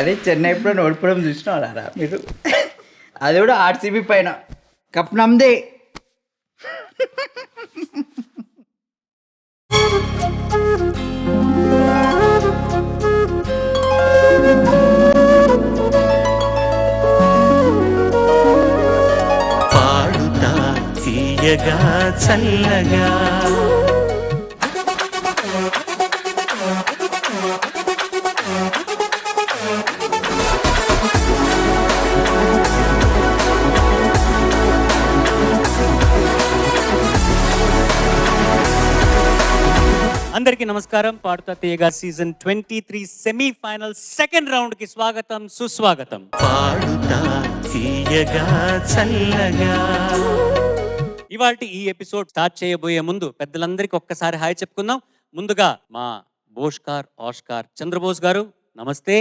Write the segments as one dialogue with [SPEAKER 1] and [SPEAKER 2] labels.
[SPEAKER 1] అదే చెన్నై ఎప్పుడైనా ఓడిపోవడం చూసినారా మీరు? అది కూడా ఆర్సీబీ పైన. కప్ నమ్దే.
[SPEAKER 2] పాడుతా తీయగా చల్లగా
[SPEAKER 3] అందరికీ నమస్కారం. పాడుతా తీయగా సీజన్ 23 సెమీఫైనల్ సెకండ్ రౌండ్ కి స్వాగతం, సుస్వాగతం.
[SPEAKER 2] పాడుతా తీయగా చల్లగా.
[SPEAKER 3] ఇవాల్టి ఈ ఎపిసోడ్ స్టార్ట్ చేయబోయే ముందు పెద్దలందరికీ ఒక్కసారి హాయ్ చెప్పుకుందాం. ముందుగా మా బోష్కార్ ఆస్కార్ చంద్రబోస్ గారు నమస్తే.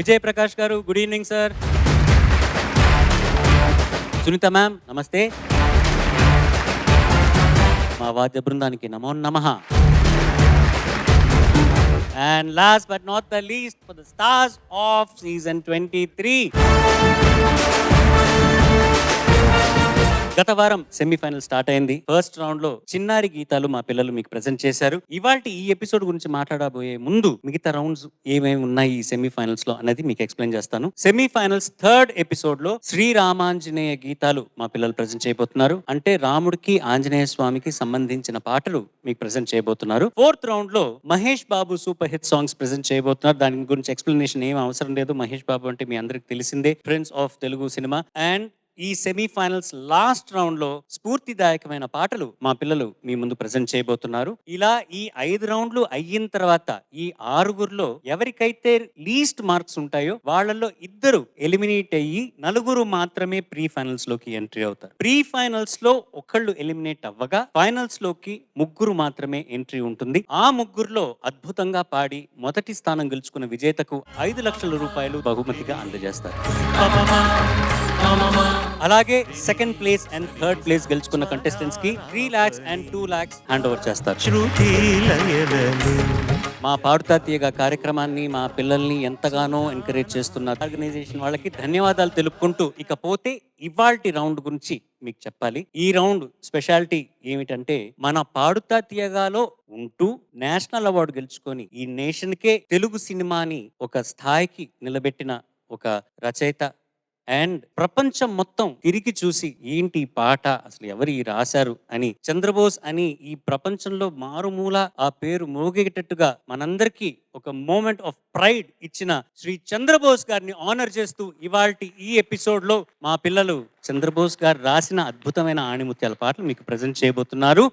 [SPEAKER 3] విజయ్ ప్రకాష్ గారు good evening sir. Sunitha ma'am నమస్తే. మా వాద్య బృందానికి నమో నమః. And last but not the least, for the stars of season 23. గత వారం సెమీఫైనల్ స్టార్ట్ అయింది. ఫస్ట్ రౌండ్ లో చిన్నారి గీతాలు మా పిల్లలు మీకు ప్రెజెంట్ చేశారు. ఇవాల్టి ఈ ఎపిసోడ్ గురించి మాట్లాడబోయే ముందు మిగతా రౌండ్స్ ఏమేమి ఉన్నాయి ఈ సెమీఫైనల్స్ లో అనేది మీకు ఎక్స్ప్లెయిన్ చేస్తాను. సెమీఫైనల్స్ థర్డ్ ఎపిసోడ్ లో శ్రీరామాంజనేయ గీతాలు మా పిల్లలు ప్రెజెంట్ చేయబోతున్నారు. అంటే రాముడికి ఆంజనేయ స్వామికి సంబంధించిన పాటలు మీకు ప్రెజెంట్ చేయబోతున్నారు. ఫోర్త్ రౌండ్ లో Mahesh Babu super hit songs present చేయబోతున్నారు. దాని గురించి ఎక్స్ప్లెనేషన్ ఏం అవసరం లేదు. మహేష్ బాబు అంటే మీ అందరికి తెలిసిందే, prince of Telugu cinema. And ఈ సెమీఫైనల్స్ లాస్ట్ రౌండ్ లో స్ఫూర్తిదాయకమైన పాటలు మా పిల్లలు మీ ముందు ప్రెజెంట్ చేయబోతున్నారు. ఇలా ఈ 5 రౌండ్లు అయిన తర్వాత ఈ 6గురిలో ఎవరికైతే లీస్ట్ మార్క్స్ ఉంటాయో వాళ్ళల్లో 2 ఎలిమినేట్ అయ్యి 4 మాత్రమే ప్రీ ఫైనల్స్ లోకి ఎంట్రీ అవుతారు. ప్రీ ఫైనల్స్ లో ఒకళ్ళు ఎలిమినేట్ అవ్వగా ఫైనల్స్ లోకి 3 మాత్రమే ఎంట్రీ ఉంటుంది. ఆ 3లో అద్భుతంగా పాడి మొదటి స్థానం గెలుచుకున్న విజేతకు 5 లక్షల రూపాయలు బహుమతిగా అందజేస్తారు. అలాగే second place and third place గెలుచుకున్న కంటెస్టెంట్స్ కి 3 lakhs and 2 lakhs hand over చేస్తారు. మా పాడుతా తీయగా కార్యక్రమాన్ని మా పిల్లల్ని ఎంతగానో ఎంకరేజ్ చేస్తున్న ఆర్గనైజేషన్ వాళ్ళకి ధన్యవాదాలు తెలుపుకుంటూ ఇకపోతే ఇవాల్టి రౌండ్ గురించి మీకు చెప్పాలి. ఈ రౌండ్ స్పెషాలిటీ ఏమిటంటే మన పాడుతా తీయగాలో ఉంటూ నేషనల్ అవార్డు గెలుచుకొని ఈ నేషన్ కే తెలుగు సినిమాని ఒక స్థాయికి నిలబెట్టిన ఒక రచయిత అండ్ ప్రపంచం మొత్తం తిరిగి చూసి ఏంటి పాట అసలు ఎవరు రాశారు అని చంద్రబోస్ అని ఈ ప్రపంచంలో మారుమూల ఆ పేరు మోగేటట్టుగా మనందరికీ ఒక మూమెంట్ ఆఫ్ ప్రైడ్ ఇచ్చిన శ్రీ చంద్రబోస్ గారిని ఆనర్ చేస్తూ ఇవాల్టి ఈ ఎపిసోడ్ లో మా పిల్లలు చంద్రబోస్ గారు రాసిన అద్భుతమైన ఆణిముత్యాల పాటలు మీకు ప్రజెంట్ చేయబోతున్నారు.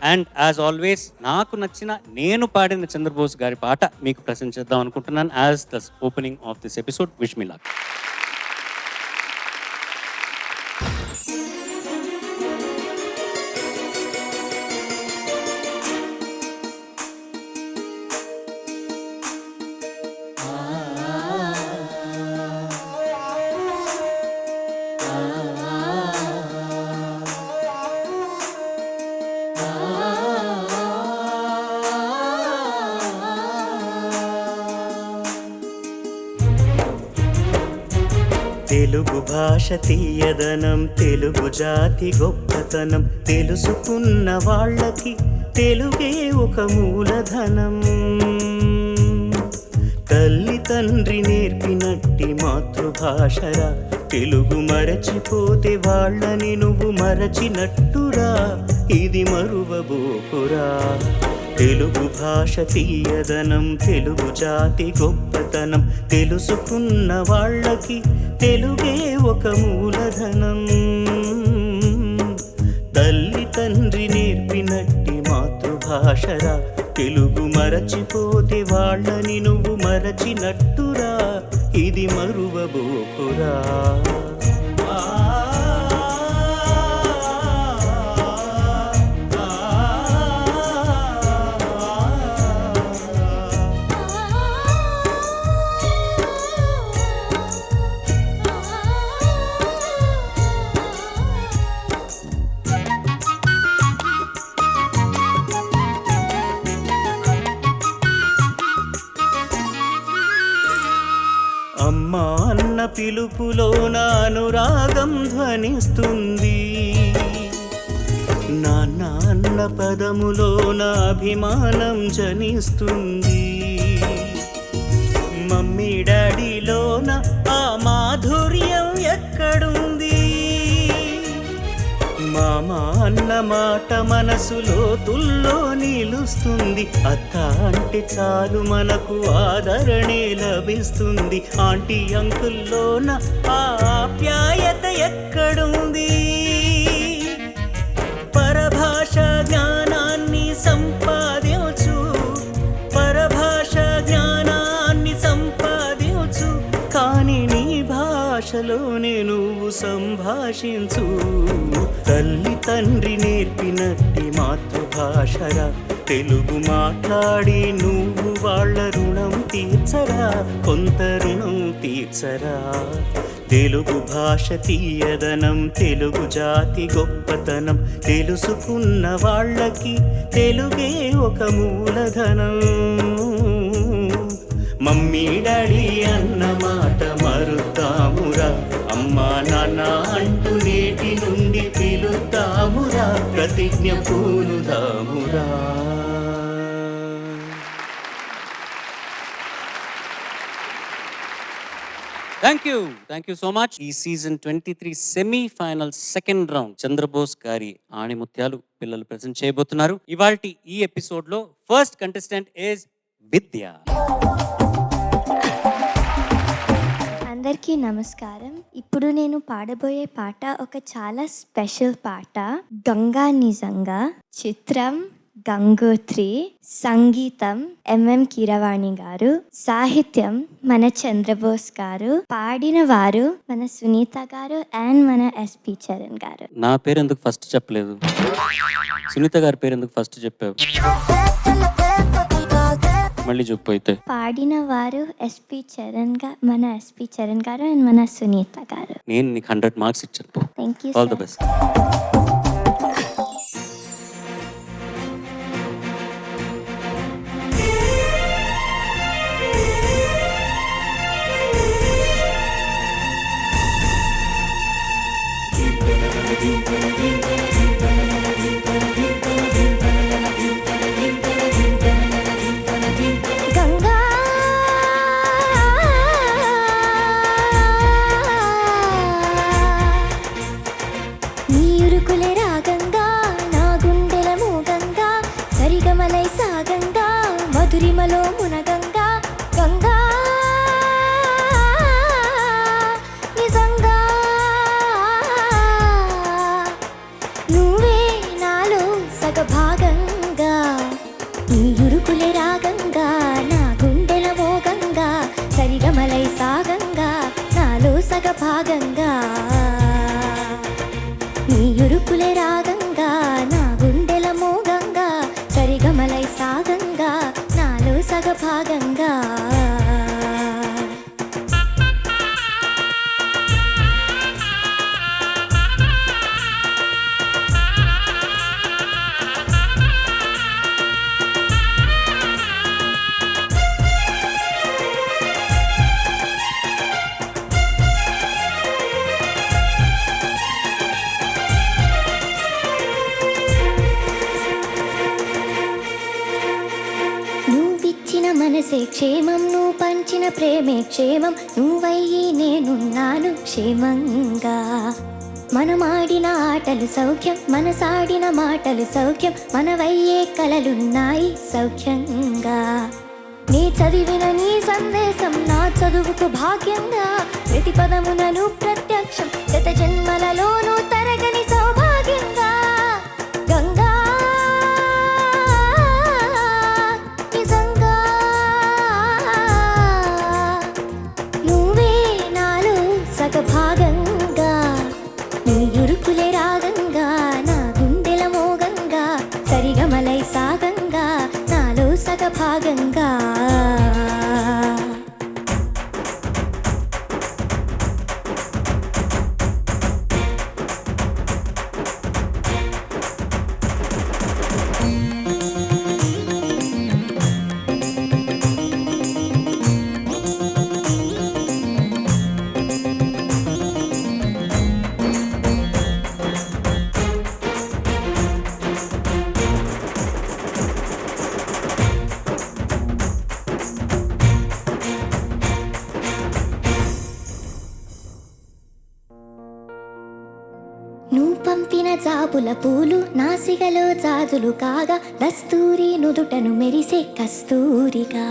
[SPEAKER 3] అండ్ యాజ్ ఆల్వేస్ నాకు నచ్చిన నేను పాడిన చంద్రబోస్ గారి పాట మీకు ప్రజెంట్ చేద్దాం అనుకుంటున్నాను as the opening of this episode. Wish me luck.
[SPEAKER 2] Telugu భాష తీయదనం, తెలుగు జాతి గొప్పతనం, తెలుసుకున్న వాళ్ళకి తెలుగే ఒక మూలధనం. తల్లి తండ్రి నేర్పినట్టి మాతృభాషరా, తెలుగు మరచిపోతే వాళ్ళని నువ్వు మరచినట్టురా, ఇది మరువబోకురా. తెలుగు భాష తీయదనం, తెలుగు జాతి గొప్పతనం, తెలుసుకున్న వాళ్ళకి తెలుగే ఒక మూలధనం. తల్లి తండ్రి నేర్పినట్టి మాతృభాషరా, తెలుగు మరచిపోతే వాళ్ళని నువ్వు మరచినట్టురా, ఇది మరువబోకురా. పిలుపులోన అనురాగం ధ్వనిస్తుంది. నాన్న అన్న పదములోన అభిమానం జనిస్తుంది. మమ్మీ డాడీలోన ఆ మాధుర్యం ఎక్కడుంది? మామ అన్న మాట మనసులో తుల్లో నిలుస్తుంది. అత్త అంటే చాలు మనకు ఆదరణే లభిస్తుంది. ఆంటీ అంకుల్లోన ఆ ఆప్యాయత ఎక్కడుంది? పరభాష జ్ఞానాన్ని సంపాదించు, పరభాష జ్ఞానాన్ని సంపాదించు, కానీ నీ భాషలోనే నువ్వు సంభాషించు. తల్లి తండ్రి నేర్పినట్టి మాతృభాషరా, తెలుగు మాట్లాడి నువ్వు వాళ్ళ రుణం తీర్చరా, కొంత రుణం తీర్చరా. తెలుగు భాష తీయదనం, తెలుగు జాతి గొప్పతనం, తెలుసుకున్న వాళ్ళకి తెలుగే ఒక మూలధనం. మమ్మీ డాడీ అన్న మాట మరుతామురా, అమ్మా నాన్న అంటూ నేటి నుండి పిలుతామురా, ప్రతిజ్ఞ పూనుదామురా.
[SPEAKER 3] Thank you so much. ఈ season 23 semifinal second round Chandrabose గారి ఆణిముత్యాలు పిల్లలు ప్రెజెంట్ చేయబోతున్నారు. ఇవాల్టి ఈ ఎపిసోడ్ లో ఫస్ట్ కంటెస్టెంట్ ఇస్ విద్య.
[SPEAKER 4] అందరికీ నమస్కారం. ఇప్పుడు నేను పాడబోయే పాట ఒక చాలా స్పెషల్ పాట. గంగా నిజంగా. చిత్రం గంగోత్రి, సంగీతం ఎంఎం కీరవాణి గారు, సాహిత్యం మన చంద్రబోస్ గారు, పాడిన వారు మన సునీత గారు అండ్ మన ఎస్పి చరణ్ గారు.
[SPEAKER 3] నా పేరు ఎందుకు ఫస్ట్ చెప్పలేదు? సునీత గారి పేరు ఎందుకు ఫస్ట్ చెప్పావు? మళ్ళీ చెప్పు. అయితే
[SPEAKER 4] పాడిన వారు మన ఎస్పి చరణ్ గారు అండ్ మన సునీత గారు.
[SPEAKER 3] నేను నీకు 100 మార్క్స్ ఇచ్చాను.
[SPEAKER 4] Thank you.
[SPEAKER 3] All the best.
[SPEAKER 4] గంగా నీరుకులే రాగంగా, నా గుండెల మూగంగా, సరిగమలై సాగంగా, మధురిమలో మునగంగా. గంగా నిజంగా నువ్వే నాలో సగభాగంగా, నీరుకులే రాగంగా, నా గుండెల మోగంగా, సరిగమలై సాగంగా, నాలో సగభాగంగా. నీరుకులే రాగంగా, నా గుండెల మోగంగా, సరిగమలై సాగంగా, నాలో సగభాగంగా. మనసే క్షేమం, నువ్వు పంచిన ప్రేమే క్షేమం, నువ్వయ్యి నేనున్నాను క్షేమంగా. మనమాడిన ఆటలు సౌఖ్యం, మనసాడిన మాటలు సౌఖ్యం, మనవయ్యే కలలున్నాయి సౌఖ్యంగా. నీ చదివిన నీ సందేశం నా చదువుకు భాగ్యంగా, ప్రతి పదమునను ప్రత్యక్షం, శత జన్మలలోనూ తరగని సౌభాగ్యంగా. గంగా నిజంగా నువ్వే నాలో సగభాగంగా, నీ ఇరుకులే రాగంగా, నా గుండెల మోగంగా, సరిగమలై సాగంగా, నాలో సగభాగంగా. వలపుల పూలు నాసిగలో జాజులు కాగా దస్తూరి నుదుటను మెరిసే కస్తూరిగా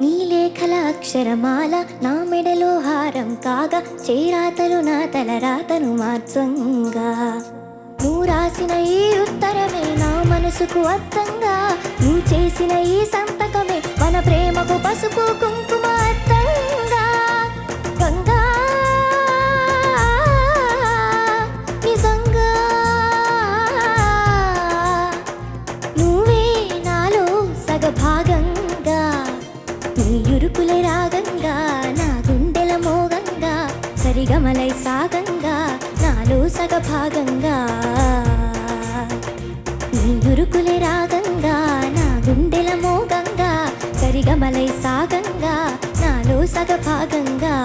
[SPEAKER 4] నీ లేఖల అక్షరమాల నా మెడలో హారం కాగా చేరాతలు నా తలరాతను మార్చంగా నువ్వు రాసిన ఈ ఉత్తరమే నా మనసుకు అర్థంగా నువ్వు చేసిన ఈ సంతకమే మన ప్రేమకు పసుపు కుంకుమ అర్థంగా గంగా నిజంగా నువ్వే నాలో సగభాగంగా నీ యురుకులే రాగంగా నా గుండెల మోగంగా సరిగమలై సాగంగా నాలో సగభాగంగా నీ యురుకులే రాగంగా నా గుండెల మోగంగా సరిగమలై సాగంగా నాలో సగభాగంగా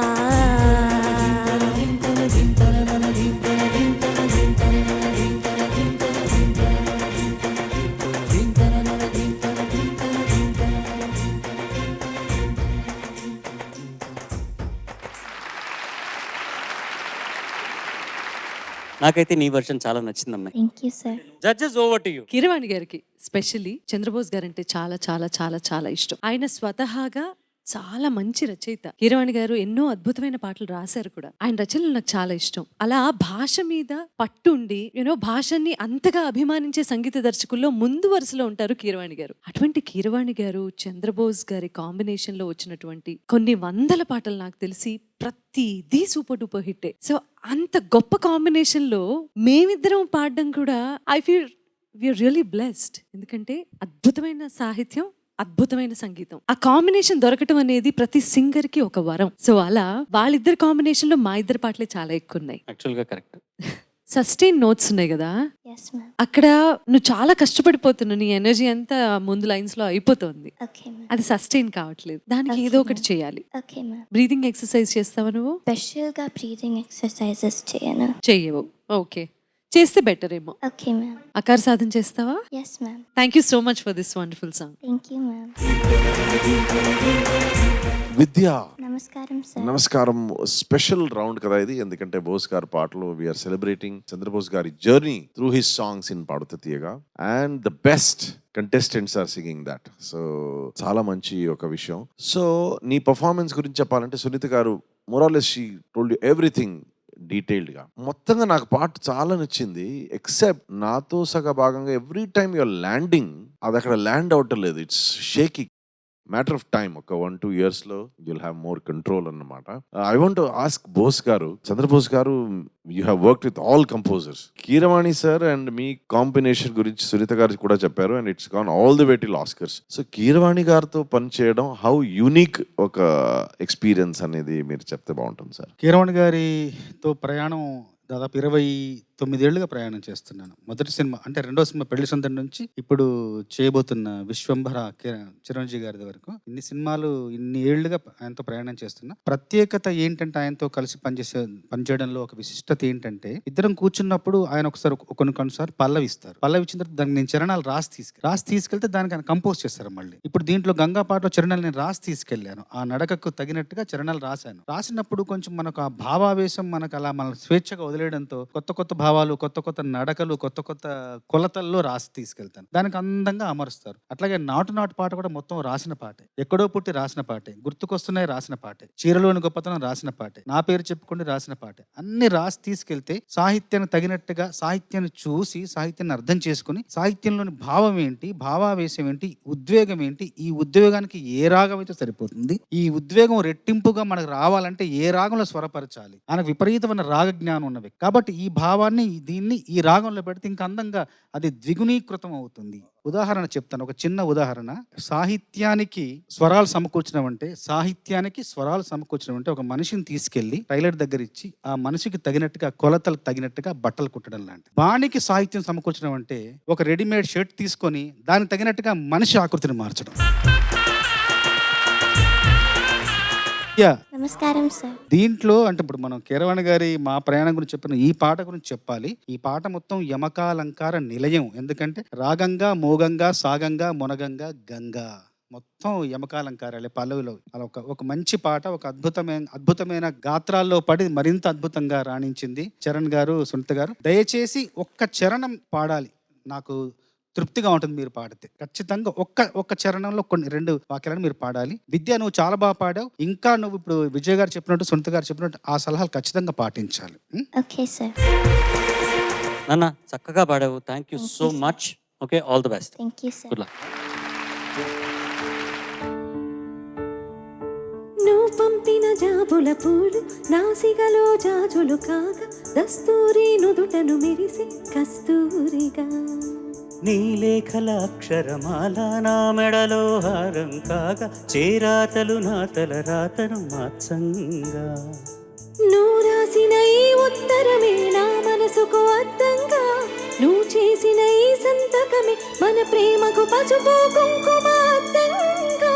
[SPEAKER 3] నాకైతే నీ వర్షన్ చాలా నచ్చింది అమ్మాయి.
[SPEAKER 4] Thank you sir.
[SPEAKER 3] Judges over to you.
[SPEAKER 5] Keeravani గారికి స్పెషల్లీ చంద్రబోస్ గారంటే చాలా చాలా చాలా చాలా ఇష్టం. ఆయన స్వతహాగా చాలా మంచి రచయిత. కీరవాణి గారు ఎన్నో అద్భుతమైన పాటలు రాశారు కూడా. ఆయన రచనలు నాకు చాలా ఇష్టం. అలా భాష మీద పట్టుండి భాషని అంతగా అభిమానించే సంగీత దర్శకుల్లో ముందు వరుసలో ఉంటారు కీరవాణి గారు. అటువంటి కీరవాణి గారు చంద్రబోస్ గారి కాంబినేషన్ లో వచ్చినటువంటి కొన్ని వందల పాటలు నాకు తెలిసి ప్రతిదీ సూపర్ డూపర్ హిట్టే. సో అంత గొప్ప కాంబినేషన్ లో మేమిద్దరం పాడడం కూడా I feel we are really blessed. ఎందుకంటే అద్భుతమైన సాహిత్యం, అద్భుతమైన సంగీతం, ఆ కాంబినేషన్ దొరకటం అనేది ప్రతి సింగర్ కి ఒక వరం. సో అలా వాళ్ళిద్దరు కాంబినేషన్ లో మా ఇద్దరు పాటలే చాలా ఎక్కువ ఉన్నాయి.
[SPEAKER 3] యాక్చువల్ గా కరెక్ట్.
[SPEAKER 5] సస్టైన్ నోట్స్ ఉన్నాయి కదా,
[SPEAKER 4] ఎస్ మ్యామ్.
[SPEAKER 5] అక్కడ నువ్వు చాలా కష్టపడిపోతున్నావు, నీ ఎనర్జీ అంతా ముందు లైన్స్ లో అయిపోతుంది,
[SPEAKER 4] ఓకే మ్యామ్.
[SPEAKER 5] అది సస్టైన్ కావట్లేదు. దానికి ఏదో ఒకటి చేయాలి.
[SPEAKER 4] Okay ma'am.
[SPEAKER 5] బ్రీతింగ్ ఎక్సర్సైజ్ చేస్తావా నువ్వు?
[SPEAKER 4] స్పెషల్గా బ్రీతింగ్ ఎక్సర్సైజెస్ చేయను.
[SPEAKER 5] చెయ్యవు. ఓకే, చేస్తే బెటర్ ఏమో.
[SPEAKER 4] Okay ma'am.
[SPEAKER 5] అకార సాధన చేస్తావా?
[SPEAKER 4] Yes ma'am.
[SPEAKER 5] Thank you so much for this wonderful song.
[SPEAKER 4] Thank you ma'am.
[SPEAKER 6] Vidya
[SPEAKER 4] నమస్కారం సార్.
[SPEAKER 6] నమస్కారం. స్పెషల్ రౌండ్ కదా ఇది, ఎందుకంటే బోస్ గారి పాటలు వీఆర్ సెలబ్రేటింగ్ చంద్రబోస్ గారి journey through his songs in Padutha Theeyaga, and the best contestants are singing that. So చాలా మంచి ఒక విషయం. సో నీ పర్ఫార్మెన్స్ గురించి చెప్పాలంటే సునీత గారు Morales she told you everything డీటెయిల్డ్గా. మొత్తంగా నాకు పాట చాలా నచ్చింది, ఎక్సెప్ట్ నాతో సగ భాగంగా ఎవ్రీ టైమ్ యువర్ ల్యాండింగ్ అది అక్కడ ల్యాండ్ అవటం లేదు. It's shaking. Matter of time, ఒక 1-2 years లో యుల్ హ్యావ్ మోర్ కంట్రోల్ అన్నమాట. I want to ask Bose గారు, చంద్రబోస్ గారు, you have worked with all composers. Keeravani sir and మీ కాంబినేషన్ గురించి సునీత గారు కూడా చెప్పారు, and it's gone all the way till Oscars. So Keeravani గారితో పనిచేయడం హౌ యూనిక్ ఒక ఎక్స్పీరియన్స్ అనేది మీరు చెప్తే బాగుంటుంది సార్.
[SPEAKER 7] కీరవాణి గారితో ప్రయాణం దాదాపు 29 ఏళ్ళుగా ప్రయాణం చేస్తున్నాను. మొదటి సినిమా అంటే రెండో సినిమా పెళ్లి సందడి నుంచి ఇప్పుడు చేయబోతున్న విశ్వంభర చిరంజీవి గారి వరకు ఇన్ని సినిమాలు, ఇన్ని ఏళ్లుగా ఆయనతో ప్రయాణం చేస్తున్నా. ప్రత్యేకత ఏంటంటే ఆయనతో కలిసి పనిచేయడంలో ఒక విశిష్టత ఏంటంటే, ఇద్దరం కూర్చున్నప్పుడు ఆయన ఒకసారి కొన్నిసార్లు పల్లవిస్తారు. పల్లవిచ్చిన తర్వాత దానికి నేను చరణాలు రాసి తీసుకెళ్తే దానికి ఆయన కంపోజ్ చేస్తారు మళ్ళీ. ఇప్పుడు దీంట్లో గంగా పాటలో చరణాలు నేను రాసి తీసుకెళ్లాను. ఆ నడకకు తగినట్టుగా చరణాలు రాశాను. రాసినప్పుడు కొంచెం మనకు ఆ భావావేశం మనకు అలా మన స్వేచ్ఛగా వదిలేయడంతో కొత్త కొత్త భావాలు, కొత్త కొత్త నడకలు, కొత్త కొత్త కొలతల్లో రాసి తీసుకెళ్తాను. దానికి అందంగా అమరుస్తారు. అట్లాగే నాటు పాట కూడా మొత్తం రాసిన పాటే, ఎక్కడో పుట్టి రాసిన పాటే, గుర్తుకొస్తున్నాయి రాసిన పాటే, చీరలోని గొప్పతనం రాసిన పాటే, నా పేరు చెప్పుకుంటే రాసిన పాటే, అన్ని రాసి తీసుకెళ్తే సాహిత్యాన్ని తగినట్టుగా సాహిత్యాన్ని చూసి సాహిత్యాన్ని అర్థం చేసుకుని సాహిత్యంలోని భావం ఏంటి, భావావేశం ఏంటి, ఉద్వేగం ఏంటి, ఈ ఉద్వేగానికి ఏ రాగం అయితే సరిపోతుంది, ఈ ఉద్వేగం రెట్టింపుగా మనకు రావాలంటే ఏ రాగంలో స్వరపరచాలి, ఆయనకు విపరీతమైన రాగ జ్ఞానం ఉన్నవి. కాబట్టి ఈ భావాన్ని దీన్ని ఈ రాగంలో పెడితే ఇంకా అందంగా అది ద్విగుణీకృతం అవుతుంది. ఉదాహరణ చెప్తాను, ఒక చిన్న ఉదాహరణ. సాహిత్యానికి స్వరాలు సమకూర్చడం అంటే ఒక మనిషిని తీసుకెళ్లి టైలర్ దగ్గర ఇచ్చి ఆ మనిషికి తగినట్టుగా కొలతలకు తగినట్టుగా బట్టలు కుట్టడం లాంటి. బాణికి సాహిత్యం సమకూర్చడం అంటే ఒక రెడీమేడ్ షర్ట్ తీసుకొని దానికి తగినట్టుగా మనిషి ఆకృతిని మార్చడం.
[SPEAKER 4] నమస్కారం సార్.
[SPEAKER 7] దీంట్లో అంటే ఇప్పుడు మనం కీరవాణి గారి మా ప్రయాణం గురించి చెప్పిన ఈ పాట గురించి చెప్పాలి. ఈ పాట మొత్తం యమకాలంకార నిలయం. ఎందుకంటే రాగంగా, మోగంగా, సాగంగా, మొనగంగా, గంగా మొత్తం యమకాలంకారాలే పల్లవిలో. అలా ఒక మంచి పాట, ఒక అద్భుతమైన గాత్రాల్లో పడి మరింత అద్భుతంగా రాణించింది చరణ్ గారు, సునీత గారు. దయచేసి ఒక్క చరణం పాడాలి, నాకు తృప్తిగా ఉంటుంది మీరు పాడితే. ఖచ్చితంగా ఒక్క చరణంలో కొన్ని 2 వాక్యాలను మీరు పాడాలి. విద్య, నువ్వు చాలా బాగా పాడావు. ఇంకా నువ్వు ఇప్పుడు విజయ్ గారు చెప్పినట్టు, సునీత గారు చెప్పినట్టు ఆ సలహాలు ఖచ్చితంగా పాటించాలి.
[SPEAKER 4] Okay sir.
[SPEAKER 3] నాన్న చక్కగా పాడావు. Thank you so much. Okay, all the best.
[SPEAKER 4] Thank you sir.
[SPEAKER 3] Good luck.
[SPEAKER 8] నువ్వు పంపిన జాబుల పూలు నాసిగలో జాజులు కాగా, దస్తూరి నుదుటను మెరిసి కస్తూరిగా.
[SPEAKER 2] నీ లేఖల అక్షరమాల నా మెడలో హారం కాగా, చేరాతలు నా తల రాతను మాత్సంగా.
[SPEAKER 8] నువ్వు రాసిన ఈ ఉత్తరమే నా మనసుకు అర్థంగా, నువ్వు చేసిన ఈ సంతకమే మన ప్రేమకు పసుపు కుంకుమ అర్థంగా.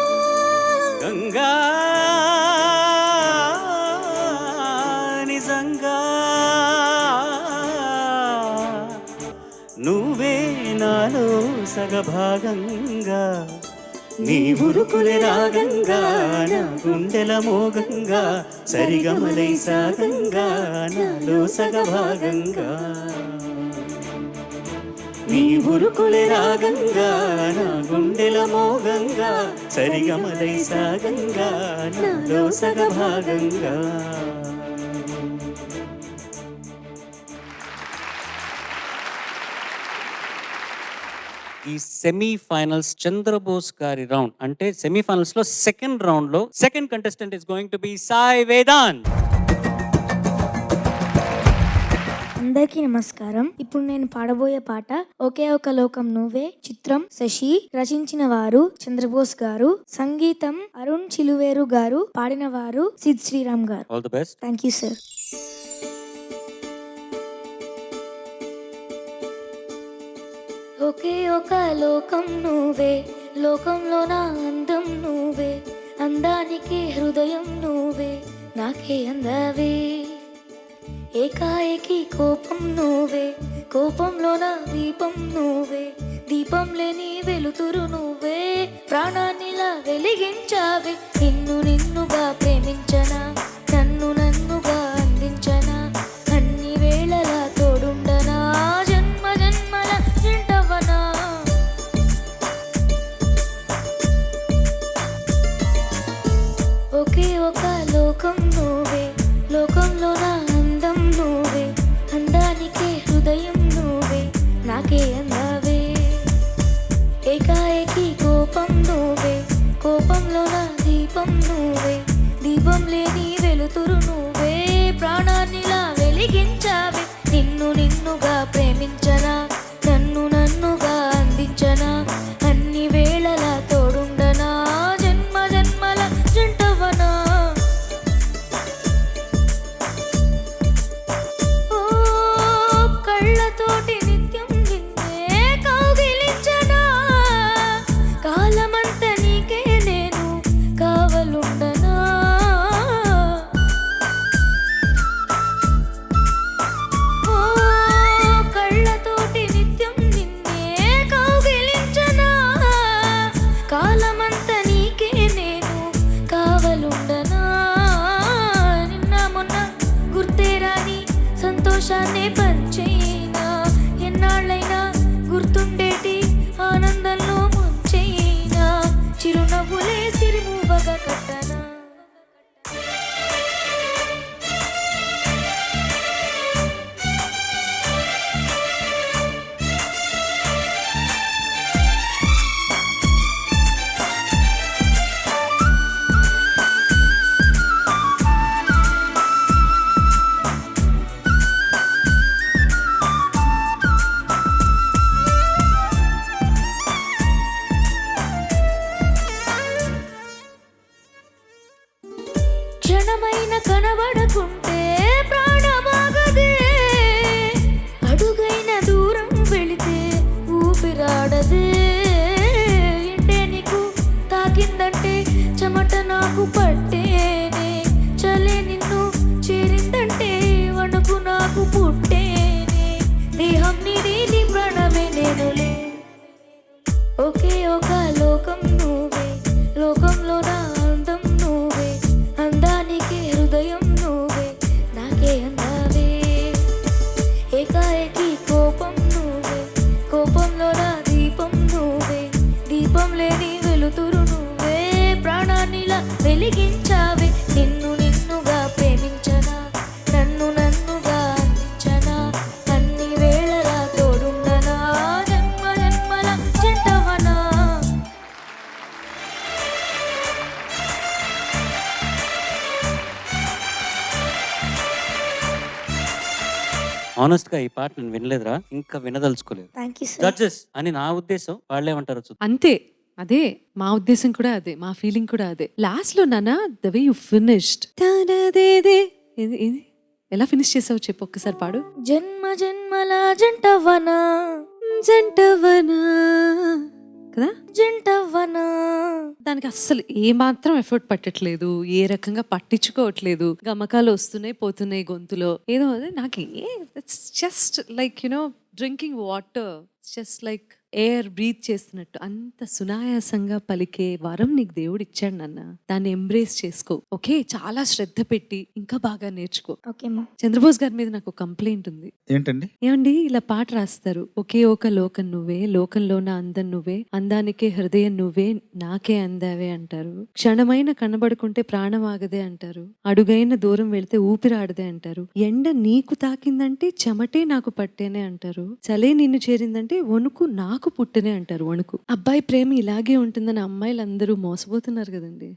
[SPEAKER 2] గంగా నిజంగా నువ్వే నాలో సగభాగంగా. నీ ఉరుకులే రాగంగా నా గుండెల మోగంగా, సరిగమలై సాగంగా నాలో సగభాగంగా. నీ ఉరుకులే రాగంగా నా గుండెల మోగంగా, సరిగమలై సాగంగా నాలో సగభాగంగా.
[SPEAKER 3] ఈ సెమీఫైనల్స్ చంద్రబోస్ గారి రౌండ్ అంటే సెమీఫైనల్స్ లో సెకండ్ రౌండ్ లో second contestant is going to be Sai Vedant.
[SPEAKER 9] అందరికీ నమస్కారం. ఇప్పుడు నేను పాడబోయే పాట ఒకే ఒక లోకం నువ్వే. చిత్రం శశి. రచించిన వారు చంద్రబోస్ గారు. సంగీతం అరుణ్ చిలువేరు గారు. పాడిన వారు సిద్ శ్రీరామ్ గారు.
[SPEAKER 3] All the best.
[SPEAKER 9] Thank you sir. ఒకే ఒక లోకం నువ్వే, లోకంలో నా అందం నువ్వే, అందానికి హృదయం నువ్వే, నాకే అందవే. ఏకాఏకి కోపం నువ్వే, కోపంలో నా దీపం నువ్వే, దీపం లేని వెలుతురు నువ్వే, ప్రాణాన్నిలా వెలిగించావే. నిన్నుగా ప్రేమించనా, నన్నుగా అందించనా, అన్ని వేళలా తోడుండనా, జన్మ జన్మల జంటవనా. ఒకే ఒక లోకం నువ్వే, లోకంలో నా అందం నువ్వే, అందానికే హృదయం నువ్వే, నాకే అందవే. ఏకాఏకి కోపం నువ్వే, కోపంలో నా దీపం నువ్వే, దీపం లేని వెలుతురు నువ్వే, ప్రాణాన్నిలా వెలిగించావే. నిన్నుగా ప్రేమించనా, నన్నుగా అందించనా, అన్ని వేళలా తోడుండనా, జన్మ జన్మల జంటవనా. ఓ కళ్ళతోటి నిత్యం నిన్నే కౌగిలించనా, కాలమంత నీకే నేను కావలుండనా. ఓ కళ్ళతోటి నిత్యం నిన్నే కౌగిలించనా, కాలమంత నీకే నేను కావలుండనా. నిన్న మొన్న గుర్తే రాని సంతోషాన్నే పంచైనా, ఎన్నాళ్ళైనా గుర్తుండేటి ఆనందంలో ముంచైనా, చిరునవ్వులే సిరిమూవగా కట్టనా. క్షణమైన కనబడకుంటే ప్రాణమాగదే, అడుగైన దూరం వెళితే ఊపిరాడదే. ఎండే నీకు తాకిందంటే చెమట నాకు పట్టేనే, చలే నిన్ను చేరిందంటే వణుకు నాకు పుట్టేనే, దేహం నీది నీ ప్రాణమే నేనులే. ఒకే ఒక లోకం నువ్వే, లేని వెలుతురు నువ్వే, ప్రాణాన్నిలా వెలిగించావే. నిన్ను నిన్నుగా ప్రేమించనా, నన్ను నన్నుగా అందించనా, అన్ని వేళలా తోడుండనా, జన్మ జన్మల జంటవనా.
[SPEAKER 3] ఆనెస్ట్ గా ఈ పాట నేను వినలేదురా, ఇంకా వినదలుచుకోలేదు.
[SPEAKER 4] Thank you sir.
[SPEAKER 3] జడ్జెస్ అని నా ఉద్దేశం, వాళ్ళేమంటారో చూద్దాం.
[SPEAKER 5] అంతే, అదే మా ఉద్దేశం కూడా అదే, మా ఫీలింగ్ కూడా అదే. లాస్ట్ లో నాన్న ద వే యు ఫినిష్డ్, ఎలా ఫినిష్ చేసావు చెప్పు ఒక్కసారి పాడు.
[SPEAKER 9] జన్మ జన్మల జంటవనా,
[SPEAKER 5] జంటవనా కదా,
[SPEAKER 9] జంటవనా.
[SPEAKER 5] దానికి అస్సలు ఏ మాత్రం ఎఫర్ట్ పట్టట్లేదు, ఏ రకంగా పట్టించుకోవట్లేదు. గమకాలు వస్తున్నాయి పోతున్నాయి గొంతులో, ఏదో అదే నాకు just like you know drinking water, just like air breathe చేస్తున్నట్టు. అంత సునాయాసంగా పలికే వరం నీకు దేవుడు ఇచ్చాడు నాన్న, దాన్ని ఎంబ్రేస్ చేసుకో. ఓకే, చాలా శ్రద్ధ పెట్టి ఇంకా బాగా నేర్చుకో.
[SPEAKER 9] ఓకే మా.
[SPEAKER 5] చంద్రబోస్ గారి మీద నాకు కంప్లైంట్ ఉంది.
[SPEAKER 7] ఏంటండి?
[SPEAKER 5] ఏమండి ఇలా పాట రాస్తారు, ఒకే ఒక లోకం నువ్వే, లోకంలోన అందం నువ్వే, అందానికే హృదయం నువ్వే, నాకే అందావే అంటారు. క్షణమైన కనబడుకుంటే ప్రాణం ఆగదే అంటారు. అడుగైన దూరం వెళితే ఊపిరాడదే అంటారు. ఎండ నీకు తాకిందంటే చెమటే నాకు పట్టేనే అంటారు. చలే నిన్ను చేరిందంటే వణుకు నాకు పుట్టనే అంటారు. వణుకు. అబ్బాయి ప్రేమ ఇలాగే ఉంటుందని అమ్మాయిలందరూ మోసపోతున్నారు కదండి.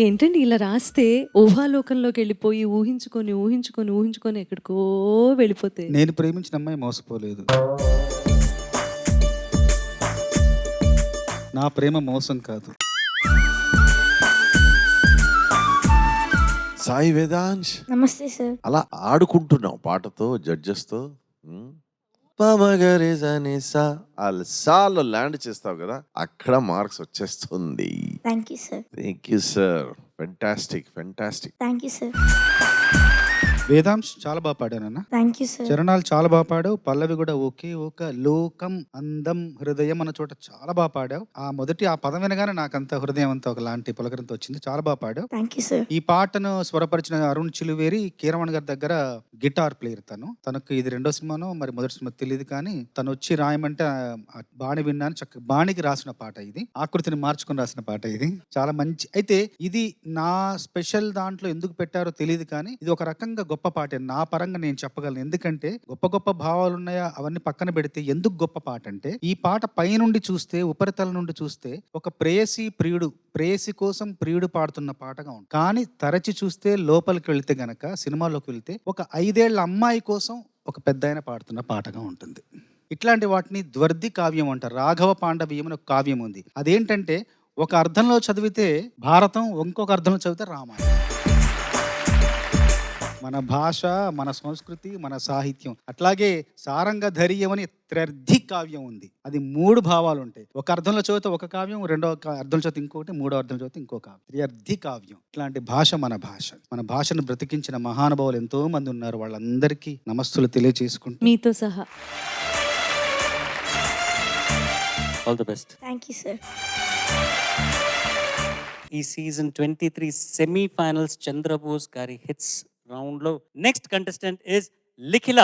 [SPEAKER 5] ఏంటండి ఇలా రాస్తే ఊహాలోకంలోకి వెళ్ళిపోయి ఊహించుకొని ఊహించుకొని ఊహించుకొని ఎక్కడికో వెళ్ళిపోతే.
[SPEAKER 7] నేను ప్రేమించిన అమ్మాయి మోసపోలేదు, నా ప్రేమ మోసం కాదు.
[SPEAKER 6] సాయి వేదాంశ్,
[SPEAKER 9] నమస్తే సార్.
[SPEAKER 6] అలా ఆడుకుంటున్నాం పాటతో, జడ్జెస్తో. సాలో ల్యాండ్ చేస్తావు కదా, అక్కడ మార్క్స్ వచ్చేస్తుంది.
[SPEAKER 9] Thank you sir.
[SPEAKER 6] Thank you sir. Fantastic, fantastic.
[SPEAKER 9] Thank you sir.
[SPEAKER 7] Vedansh చాలా బాగా పాడానన్న.
[SPEAKER 9] Thank you sir.
[SPEAKER 7] చరణాలు చాలా బాగా పాడావు, పల్లవి కూడా ఒకే ఒక లోకం అందం హృదయం అన్న చోట చాలా బాగా పాడావు. ఆ పదం వినగానే నాకంత హృదయం అంతా ఒకలాంటి పులకరంతో వచ్చింది. చాలా బాగా పాడావు.
[SPEAKER 9] Thank you sir.
[SPEAKER 7] ఈ పాటను స్వరపరిచిన అరుణ్ చిలువేరి కీరవాణి గారి దగ్గర గిటార్ ప్లేయర్. తనకు ఇది రెండో సినిమానో మరి మొదటి సినిమా తెలియదు, కానీ తను వచ్చి రాయమంటే బాణి విన్నాను. చక్కగా బాణికి రాసిన పాట ఇది, ఆకృతిని మార్చుకుని రాసిన పాట ఇది. చాలా మంచి. అయితే ఇది నా స్పెషల్ దాంట్లో ఎందుకు పెట్టారో తెలియదు, కానీ ఇది ఒక రకంగా గొప్ప పాట నా పరంగా నేను చెప్పగలను. ఎందుకంటే గొప్ప గొప్ప భావాలు ఉన్నాయా అవన్నీ పక్కన పెడితే ఎందుకు గొప్ప పాట అంటే, ఈ పాట పైనుండి చూస్తే, ఉపరితలం నుండి చూస్తే ఒక ప్రేయసి కోసం ప్రియుడు పాడుతున్న పాటగా ఉంటుంది. కానీ తరచి చూస్తే, లోపలికి వెళ్తే గనక, సినిమాలోకి వెళ్తే ఒక 5 ఏళ్ల అమ్మాయి కోసం ఒక పెద్దాయన పాడుతున్న పాటగా ఉంటుంది. ఇట్లాంటి వాటిని ద్వర్ది కావ్యం అంటారు. రాఘవ పాండవీయం అని ఒక కావ్యం ఉంది. అదేంటంటే ఒక అర్థంలో చదివితే భారతం, ఇంకొక అర్థంలో చదివితే రామాయణం. మన భాష, మన సంస్కృతి, మన సాహిత్యం. అట్లాగే సారంగధర్యం అని త్రర్థి కావ్యం ఉంది. అది 3 భావాలు ఉంటాయి. ఒక అర్థంలో చదివితే ఒక కావ్యం, రెండో అర్థంలో చదివితే ఇంకోటి, మూడో అర్థంలో చదివితే ఇంకో కావ్యం. త్రర్థి కావ్యం. ఇట్లాంటి భాష మన భాష. మన భాషను బ్రతికించిన మహానుభావులు ఎంతో మంది ఉన్నారు. వాళ్ళందరికీ నమస్తులు తెలియజేసుకుంటూ
[SPEAKER 5] మీతో సహా
[SPEAKER 3] all the best.
[SPEAKER 4] Thank you sir.
[SPEAKER 3] ఈ సీజన్ 23 సెమీఫైనల్స్ చంద్రబోస్ గారి హిట్స్ రౌండ్ లో నెక్స్ట్ కంటెస్టెంట్ ఇస్ లిఖిల.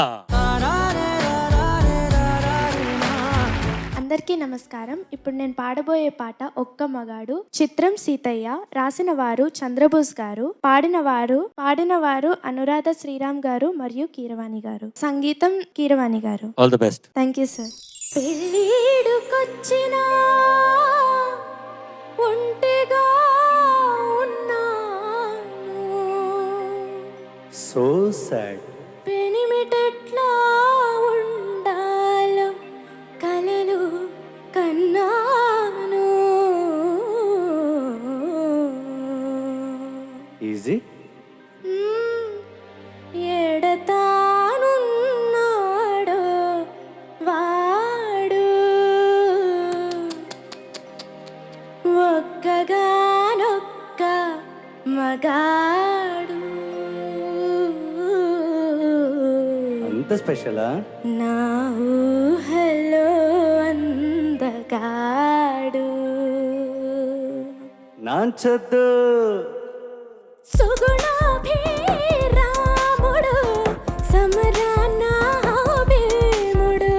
[SPEAKER 4] అందరికీ నమస్కారం. ఇప్పుడు నేను పాడబోయే పాట ఒక్క మగాడు. చిత్రం సీతయ్య. రాసిన వారు చంద్రబోస్ గారు. పాడిన వారు అనురాధ శ్రీరామ్ గారు మరియు కీరవాణి గారు. సంగీతం కీరవాణి గారు.
[SPEAKER 3] All the best.
[SPEAKER 4] Thank you sir.
[SPEAKER 8] పెళ్ళిడుకొచ్చినా ఒంటిగా ఉన్నాను,
[SPEAKER 2] సో సాడ్.
[SPEAKER 8] పెనిమిటెట్లా ఉండాలో కలలు కన్నాను.
[SPEAKER 2] Is it?
[SPEAKER 8] ఎడతానున్నాడో వాడు, ఒక్కగానొక్క మగాడు.
[SPEAKER 2] అంత స్పెషలా?
[SPEAKER 8] నా ఊహలో అందగాడు.
[SPEAKER 2] నాంచొద్దు.
[SPEAKER 8] సుగుణాభిరాముడు, సమరాన భీముడు,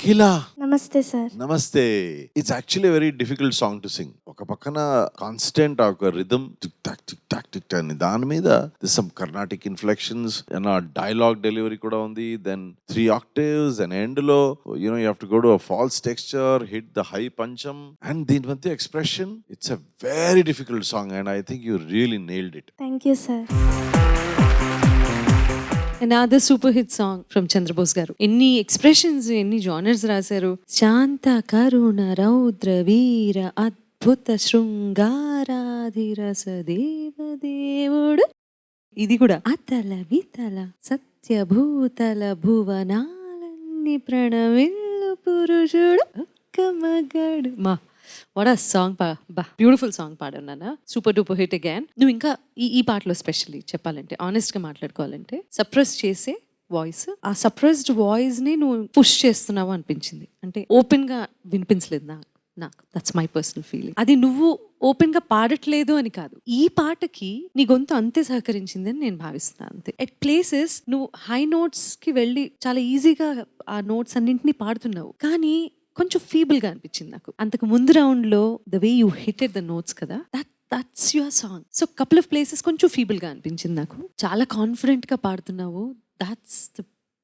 [SPEAKER 6] నిఖిల
[SPEAKER 9] నమస్తే సార్.
[SPEAKER 6] నమస్తే. It's actually very difficult song to sing. ఒక పక్కన కాన్స్టెంట్ ఒక rhythm tick tock tick tock tick tock అని, దాని మీద some Carnatic inflections and dialogue delivery కూడా ఉంది. దెన్ 3 octaves అండ్ ఎండ్ లో you have to go to a false texture, hit the high pancham and దీని మధ్య expression. It's a very difficult song and I think you really nailed it.
[SPEAKER 9] Thank you sir.
[SPEAKER 5] Another super hit song from Chandrabose garu. ఎన్ని expressions, ఎన్ని genres రాశారు. శాంత కరుణ రౌద్ర వీర అద్భుత శృంగారాధిరస దేవదేవుడు. ఇది కూడా అతల వితల సత్యభూతల భువనాలన్నీ ప్రణవిల్లు పురుషుడు ఒక్క మగాడు. వాట్ ఆ సాంగ్ బ్యూటిఫుల్ సాంగ్ పాడన్నానా. Super duper hit again. నువ్వు ఇంకా ఈ పాటలో స్పెషల్లీ చెప్పాలంటే, ఆనెస్ట్ గా మాట్లాడుకోవాలంటే, సప్రెస్ చేసే వాయిస్, ఆ సప్రెస్డ్ వాయిస్ ని నువ్వు పుష్ చేస్తున్నావు అనిపించింది. అంటే ఓపెన్ గా వినిపించలేదు నాకు. That's my personal feeling. అది నువ్వు ఓపెన్ గా పాడట్లేదు అని కాదు, ఈ పాటకి నీ గొంతు అంతే సహకరించింది అని నేను భావిస్తున్నాను అంతే. ఎట్ ప్లేసెస్ నువ్వు హై నోట్స్ కి వెళ్ళి చాలా ఈజీగా ఆ నోట్స్ అన్నింటినీ పాడుతున్నావు, కానీ కొంచెం ఫీబుల్ గా అనిపించింది నాకు. అంతకు ముందు రౌండ్ లో the way you hitted the notes కదా, that's your song. So couple of places కొంచెం ఫీబుల్ గా అనిపించింది నాకు. చాలా కాన్ఫిడెంట్ గా పాడుతున్నావు. That's the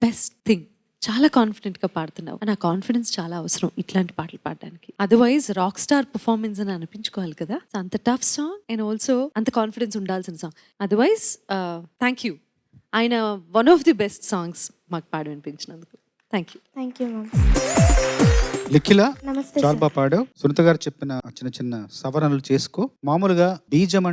[SPEAKER 5] best thing. చాలా కాన్ఫిడెంట్ గా పాడుతున్నావు. నా కాన్ఫిడెన్స్ చాలా అవసరం ఇట్లాంటి పాటలు పాడడానికి. అదర్వైజ్ రాక్ స్టార్ పర్ఫార్మెన్స్ అని అనిపించుకోవాలి కదా. అంత టఫ్ సాంగ్ అండ్ ఆల్సో అంత కాన్ఫిడెన్స్ ఉండాల్సిన సాంగ్. Otherwise thank you. ఆయన one of the best songs మాకు పాడు అనిపించినందుకు thank you.
[SPEAKER 9] Thank you ma'am.
[SPEAKER 7] Likhila
[SPEAKER 9] నమస్తే
[SPEAKER 7] చాలా
[SPEAKER 9] సార్.
[SPEAKER 7] బాగా పాడావు. సునీత గారు చెప్పిన చిన్న చిన్న సవరణలు చేసుకో. మామూలుగా బీజం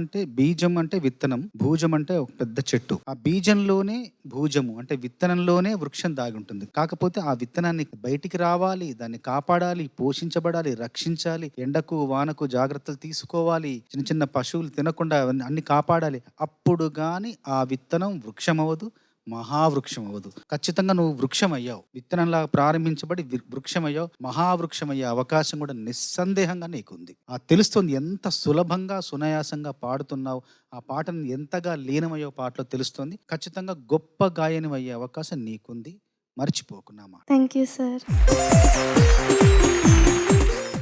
[SPEAKER 7] అంటే విత్తనం, భూజం అంటే ఒక పెద్ద చెట్టు. ఆ బీజంలోనే భూజము అంటే విత్తనంలోనే వృక్షం దాగి ఉంటుంది. కాకపోతే ఆ విత్తనాన్ని బయటికి రావాలి, దాన్ని కాపాడాలి, పోషించబడాలి, రక్షించాలి, ఎండకు వానకు జాగ్రత్తలు తీసుకోవాలి, చిన్న చిన్న పశువులు తినకుండా అన్ని కాపాడాలి. అప్పుడు గాని ఆ విత్తనం వృక్షం అవ్వదు, మహావృక్షం అవ్వదు. ఖచ్చితంగా నువ్వు వృక్షం అయ్యావు. విత్తనంలా ప్రారంభించబడి వృక్షం అయ్యావు, మహావృక్షం అయ్యే అవకాశం కూడా నిస్సందేహంగా నీకుంది. ఆ తెలుస్తుంది ఎంత సులభంగా సునాయాసంగా పాడుతున్నావు. ఆ పాటను ఎంతగా లీనమయ్యో పాటలో తెలుస్తుంది. ఖచ్చితంగా గొప్ప గాయని అయ్యే అవకాశం నీకుంది. మర్చిపోకున్నామా.
[SPEAKER 9] Thank you sir.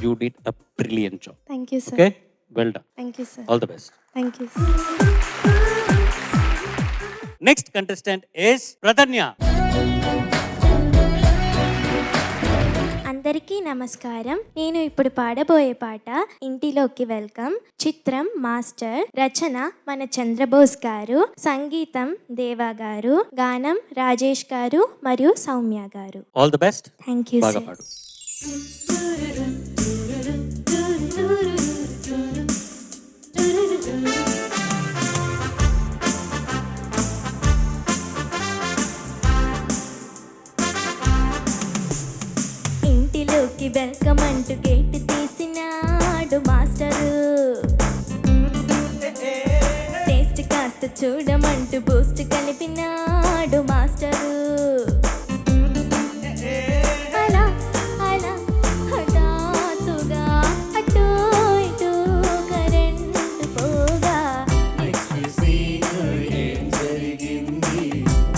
[SPEAKER 3] You did a brilliant job.
[SPEAKER 9] Thank you sir.
[SPEAKER 3] Okay? Well done.
[SPEAKER 9] Thank you sir.
[SPEAKER 3] All the best.
[SPEAKER 9] Thank you sir.
[SPEAKER 3] Next contestant is Pradanya.
[SPEAKER 4] అందరికీ నమస్కారం. నేను ఇప్పుడు పాడబోయే పాట ఇంటిలోకి వెల్కమ్. చిత్రం మాస్టర్, రచన మన చంద్రబోస్ గారు, సంగీతం దేవా గారు, గానం రాజేష్ గారు మరియు సౌమ్య గారు.
[SPEAKER 3] All the best.
[SPEAKER 4] Thank you
[SPEAKER 3] బాగా
[SPEAKER 4] సార్.
[SPEAKER 3] పాడు.
[SPEAKER 4] ఇంటిలోకి వెల్కమ్ అంటూ గేట్ తీసినాడు మాస్టరు. టేస్ట్ కాస్త చూడమంటూ బూస్ట్ కలిపినాడు మాస్టరు. అలా అలా హఠాత్తుగా అటు ఇటు కరెంటు పోగా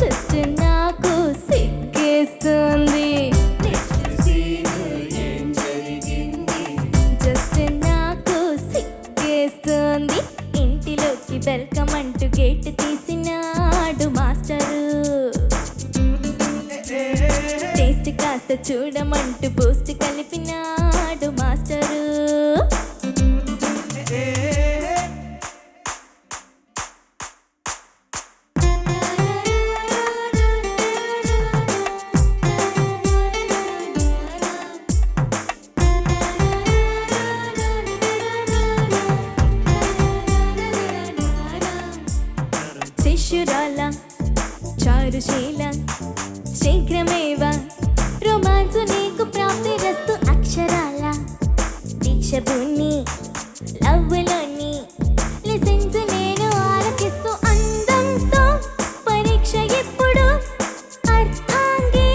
[SPEAKER 4] జస్ట్ నాకు సిగ్గేస్తుంది. జస్ట్ నాకు సిగ్గేస్తుంది. ఇంటిలోకి వెల్కమ్ అంటూ గేట్ తీసినాడు మాస్టరు. టేస్ట్ కాస్త చూడమంటూ బూస్ట్ కలిపినాడు మాస్టరు. శిష్యురాల చారుశీల శీఘ్రమేవ రొమాన్స్ నీకు ప్రాప్తిరస్తు. అక్షరాల దీక్షభూని లవ్వులోని లెసన్స్ నేను ఆలకిస్తూ. అందంతో పరీక్ష ఎప్పుడు, అర్థాంగి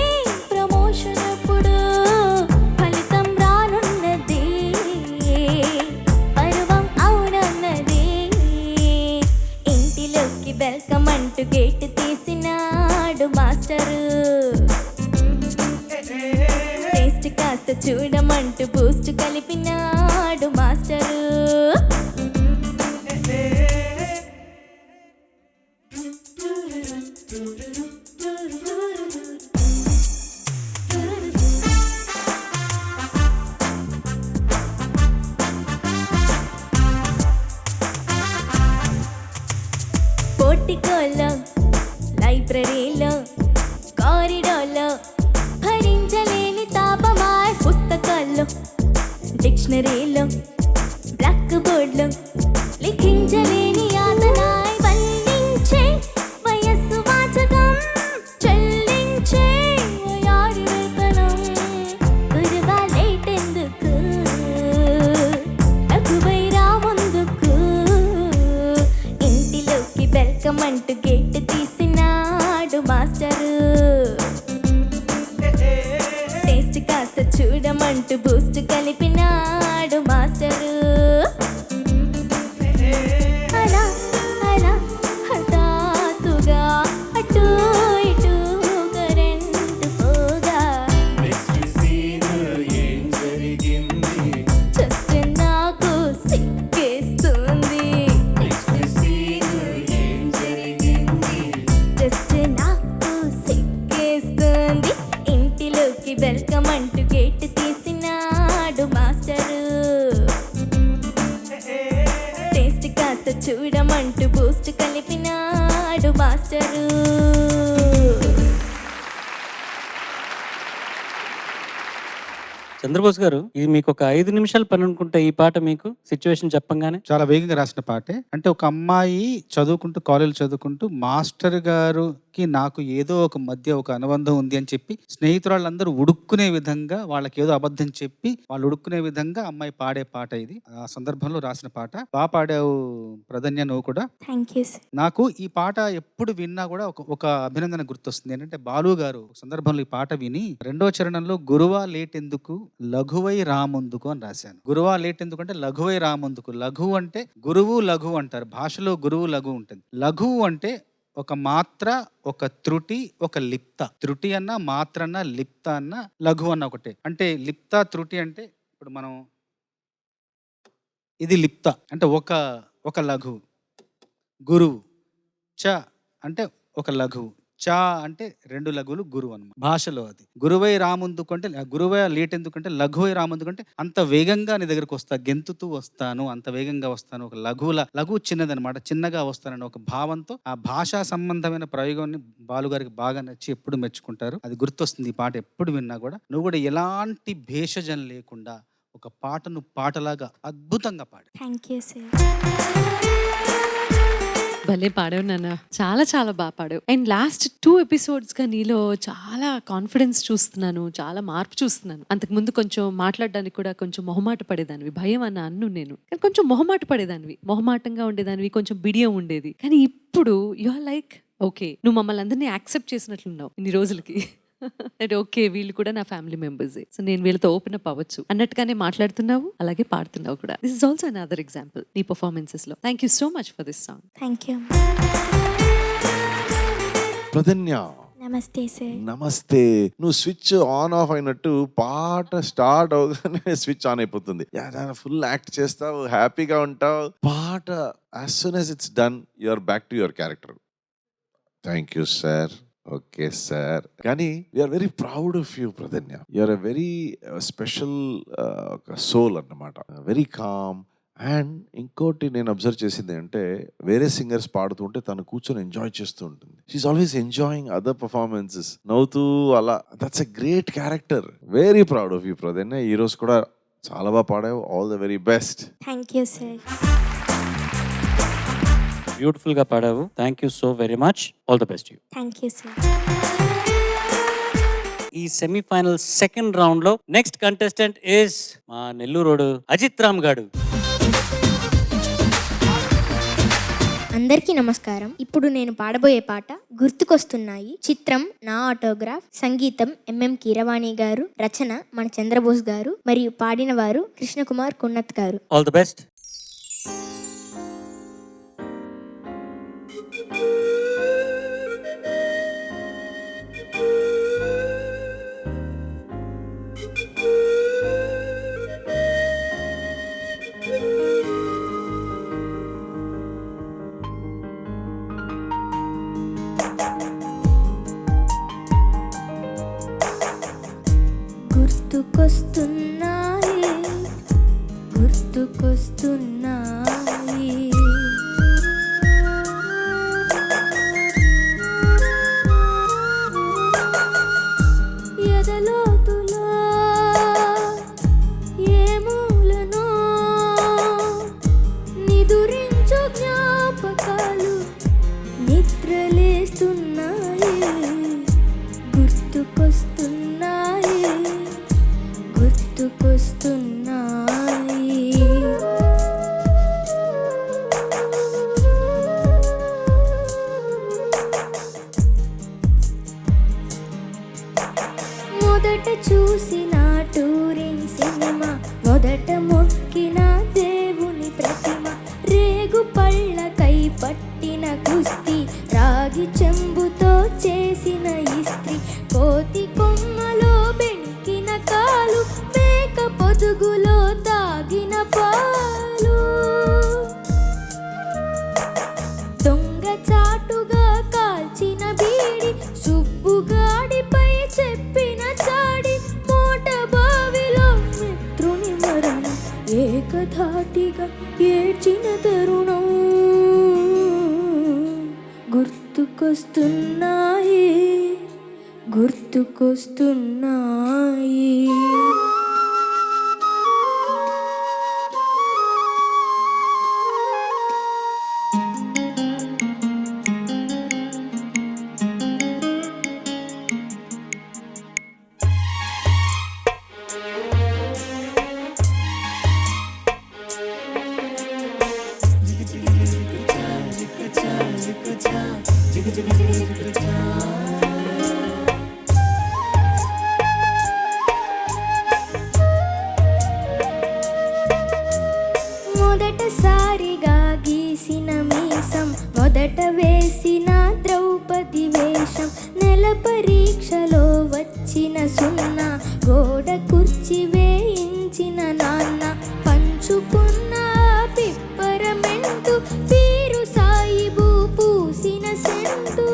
[SPEAKER 4] ప్రమోషన్ ఎప్పుడు, ఫలితం రానున్నది, పర్వం అవునన్నది. ఇంటిలోకి వెల్కమ్ అంటూ గేట్ తీసినాడు మాస్టరు. టేస్ట్
[SPEAKER 8] మ్యూజిక్లో లైబ్రరీలో కారిడార్లో భరించలేని తాపమాయ్ పుస్తకాల్లో డిక్షనరీలో బ్లాక్ బోర్డ్లో లిఖించలేని యాతనాయ్ వల్లించే వయస్సు వాచకం చెల్లించే వయారి వేతనం గురువా లేటెందుకు లఘువై రా ముందుకు ఇంటిలోకి వెల్కమ్ అంటూ గేట్ తీసినాడు మాస్టరు టేస్ట్ కాస్త చూడమంటూ బూస్ట్ కలిపినాడు మాస్టరు అలా అలా హఠాత్తుగా అటు ఇటు కరెంటు పోగా జస్ట్ నాకు సిగ్గేస్తుంది జస్ట్ నాకు సిగ్గేస్తుంది ఇంటిలోకి వెల్కమ్ అంటూ గేట్ తీసినాడు మాస్టరు టేస్ట్ కాస్త చూడమంటూ బూస్ట్ కలిపినాడు మాస్టరు
[SPEAKER 3] చంద్రబోస్ గారు, ఇది మీకు ఒక 5 నిమిషాల పని అనుకుంటే ఈ పాట మీకు సిచ్యువేషన్ చెప్పంగానే.
[SPEAKER 7] చాలా వేగంగా రాసిన పాటే. అంటే ఒక అమ్మాయి చదువుకుంటూ కాలేజ్ చదువుకుంటూ మాస్టర్ గారుకి నాకు ఏదో ఒక మధ్య ఒక అనుబంధం ఉంది అని చెప్పి స్నేహితురాళ్ళందరూ ఉడుక్కునే విధంగా వాళ్ళకి ఏదో అబద్ధం చెప్పి వాళ్ళు ఉడుక్కునే విధంగా అమ్మాయి పాడే పాట ఇది. ఆ సందర్భంలో రాసిన పాట. బాగా పాడావు ప్రధన్య, నువ్వు కూడా.
[SPEAKER 4] Thank you sir.
[SPEAKER 7] నాకు ఈ పాట ఎప్పుడు విన్నా కూడా ఒక అభినందన గుర్తొస్తుంది. ఏంటంటే బాలు గారు ఒక సందర్భంలో ఈ పాట విని 2వ చరణంలో గురువా లేట్ ఎందుకు లఘువై రాముందుకు అని రాశాను. గురువా లేట్ ఎందుకు అంటే లఘువై రాముందుకు. లఘువు అంటే గురువు లఘువు అంటారు. భాషలో గురువు లఘువు ఉంటుంది. లఘువు అంటే ఒక మాత్ర, ఒక త్రుటి, ఒక లిప్త. త్రుటి అన్న, మాత్ర అన్న, లిప్త అన్న, లఘు అన్న ఒకటే. అంటే లిప్త త్రుటి అంటే ఇప్పుడు మనం ఇది లిప్త అంటే ఒక లఘువు. గురువు చ అంటే ఒక లఘువు. చ అంటే 2 లఘువులు గురువు అన్నమాట భాషలో. అది గురువై రాముందుకు అంటే గురువై లేట్ ఎందుకంటే లఘువై రాముందుకు అంటే అంత వేగంగా నీ దగ్గరకు వస్తా, గెంతుతూ వస్తాను, అంత వేగంగా వస్తాను. ఒక లఘువు చిన్నదనమాట, చిన్నగా వస్తానని ఒక భావంతో ఆ భాషా సంబంధమైన ప్రయోగాన్ని బాలుగారికి బాగా నచ్చి ఎప్పుడు మెచ్చుకుంటారు. అది గుర్తొస్తుంది ఈ పాట ఎప్పుడు విన్నా కూడా. నువ్వు కూడా ఎలాంటి భేషజం లేకుండా ఒక పాటను పాటలాగా అద్భుతంగా పాడు.
[SPEAKER 4] Thank you sir.
[SPEAKER 5] భలే పాడావు నాన్న, చాలా చాలా బాగా పాడావు. అండ్ లాస్ట్ 2 ఎపిసోడ్స్గా నీలో చాలా కాన్ఫిడెన్స్ చూస్తున్నాను, చాలా మార్పు చూస్తున్నాను. అంతకుముందు కొంచెం మాట్లాడడానికి కూడా కొంచెం మొహమాట పడేదానివి, భయం అన్న అన్ను నేను. కానీ కొంచెం మొహమాట పడేదానివి, మొహమాటంగా ఉండేదానివి, కొంచెం బిడియం ఉండేది. కానీ ఇప్పుడు యు ఆర్ లైక్ ఓకే, నువ్వు మమ్మల్ని అందరినీ యాక్సెప్ట్ చేసినట్లున్నావు ఇన్ని రోజులకి. అంటే ఓకే, వీళ్ళు కూడా నా ఫ్యామిలీ మెంబర్సే, సో నేను వీళ్ళతో ఓపెన్ అప్ అవ్వచ్చు అన్నట్టుగానే మాట్లాడుతున్నావు, అలాగే పాడుతున్నావు కూడా. This is also another example నీ పర్ఫార్మెన్సెస్ లో. Thank you so much for this song.
[SPEAKER 4] Thank you.
[SPEAKER 6] Pradhanya,
[SPEAKER 4] నమస్తే సార్.
[SPEAKER 6] నమస్తే. నువ్వు స్విచ్ ఆన్ ఆఫ్ అయినట్టు పాట స్టార్ట్ అవగానే స్విచ్ ఆన్ అయిపోతుంది. ఫుల్ యాక్ట్ చేస్తావు, హ్యాపీగా ఉంటావు. పాట as soon as it's done, you are back to your character. Thank you, sir. Okay sir. కానీ we're very proud of you Pradhanya. You're a very special soul అన్నమాట. Very calm. And ఇంకోటి నేను observe చేసింది అంటే వేరే సింగర్స్ పాడుతుంటే తను కూర్చొని ఎంజాయ్ చేస్తూ ఉంటుంది. She's always enjoying other performances, నవ్వుతూ అలా. That's a great character. Very proud of you Pradhanya. ఈ రోజు కూడా చాలా బాగా పాడావు. All the very best.
[SPEAKER 4] Thank you sir.
[SPEAKER 3] Beautiful గా పాడావు. Thank you so very much. All the best you.
[SPEAKER 4] Thank you sir.
[SPEAKER 3] ఈ సెమీఫైనల్ సెకండ్ రౌండ్ లో నెక్స్ట్ కంటెస్టెంట్ ఇస్ మా నెల్లూరోడు అజిత్ రామ్ గాడు.
[SPEAKER 4] అందరికీ నమస్కారం. ఇప్పుడు నేను పాడబోయే పాట గుర్తుకొస్తున్నాయి. చిత్రం నా ఆటోగ్రాఫ్, సంగీతం ఎంఎం కీరవాణి గారు, రచన మన చంద్రబోస్ గారు, మరియు పాడిన వారు కృష్ణకుమార్ కున్నత్ గారు.
[SPEAKER 3] All the best.
[SPEAKER 8] గుర్తుకొస్తున్నాయి, గుర్తుకొస్తున్నాయి, ఏకధాటిగా ఏడ్చిన తరుణం గుర్తుకొస్తున్నాయి గుర్తుకొస్తున్నాయి. మొదటసారిగా గీసిన మీసం, మొదట వేసిన ద్రౌపది వేషం, నెల పరీక్షలో వచ్చిన సున్నా, గోడ కుర్చీ వేయించిన నాన్న, పంచుకున్న పిప్పరమెంటు, పీరు సాయిబు పూసిన సెంటు,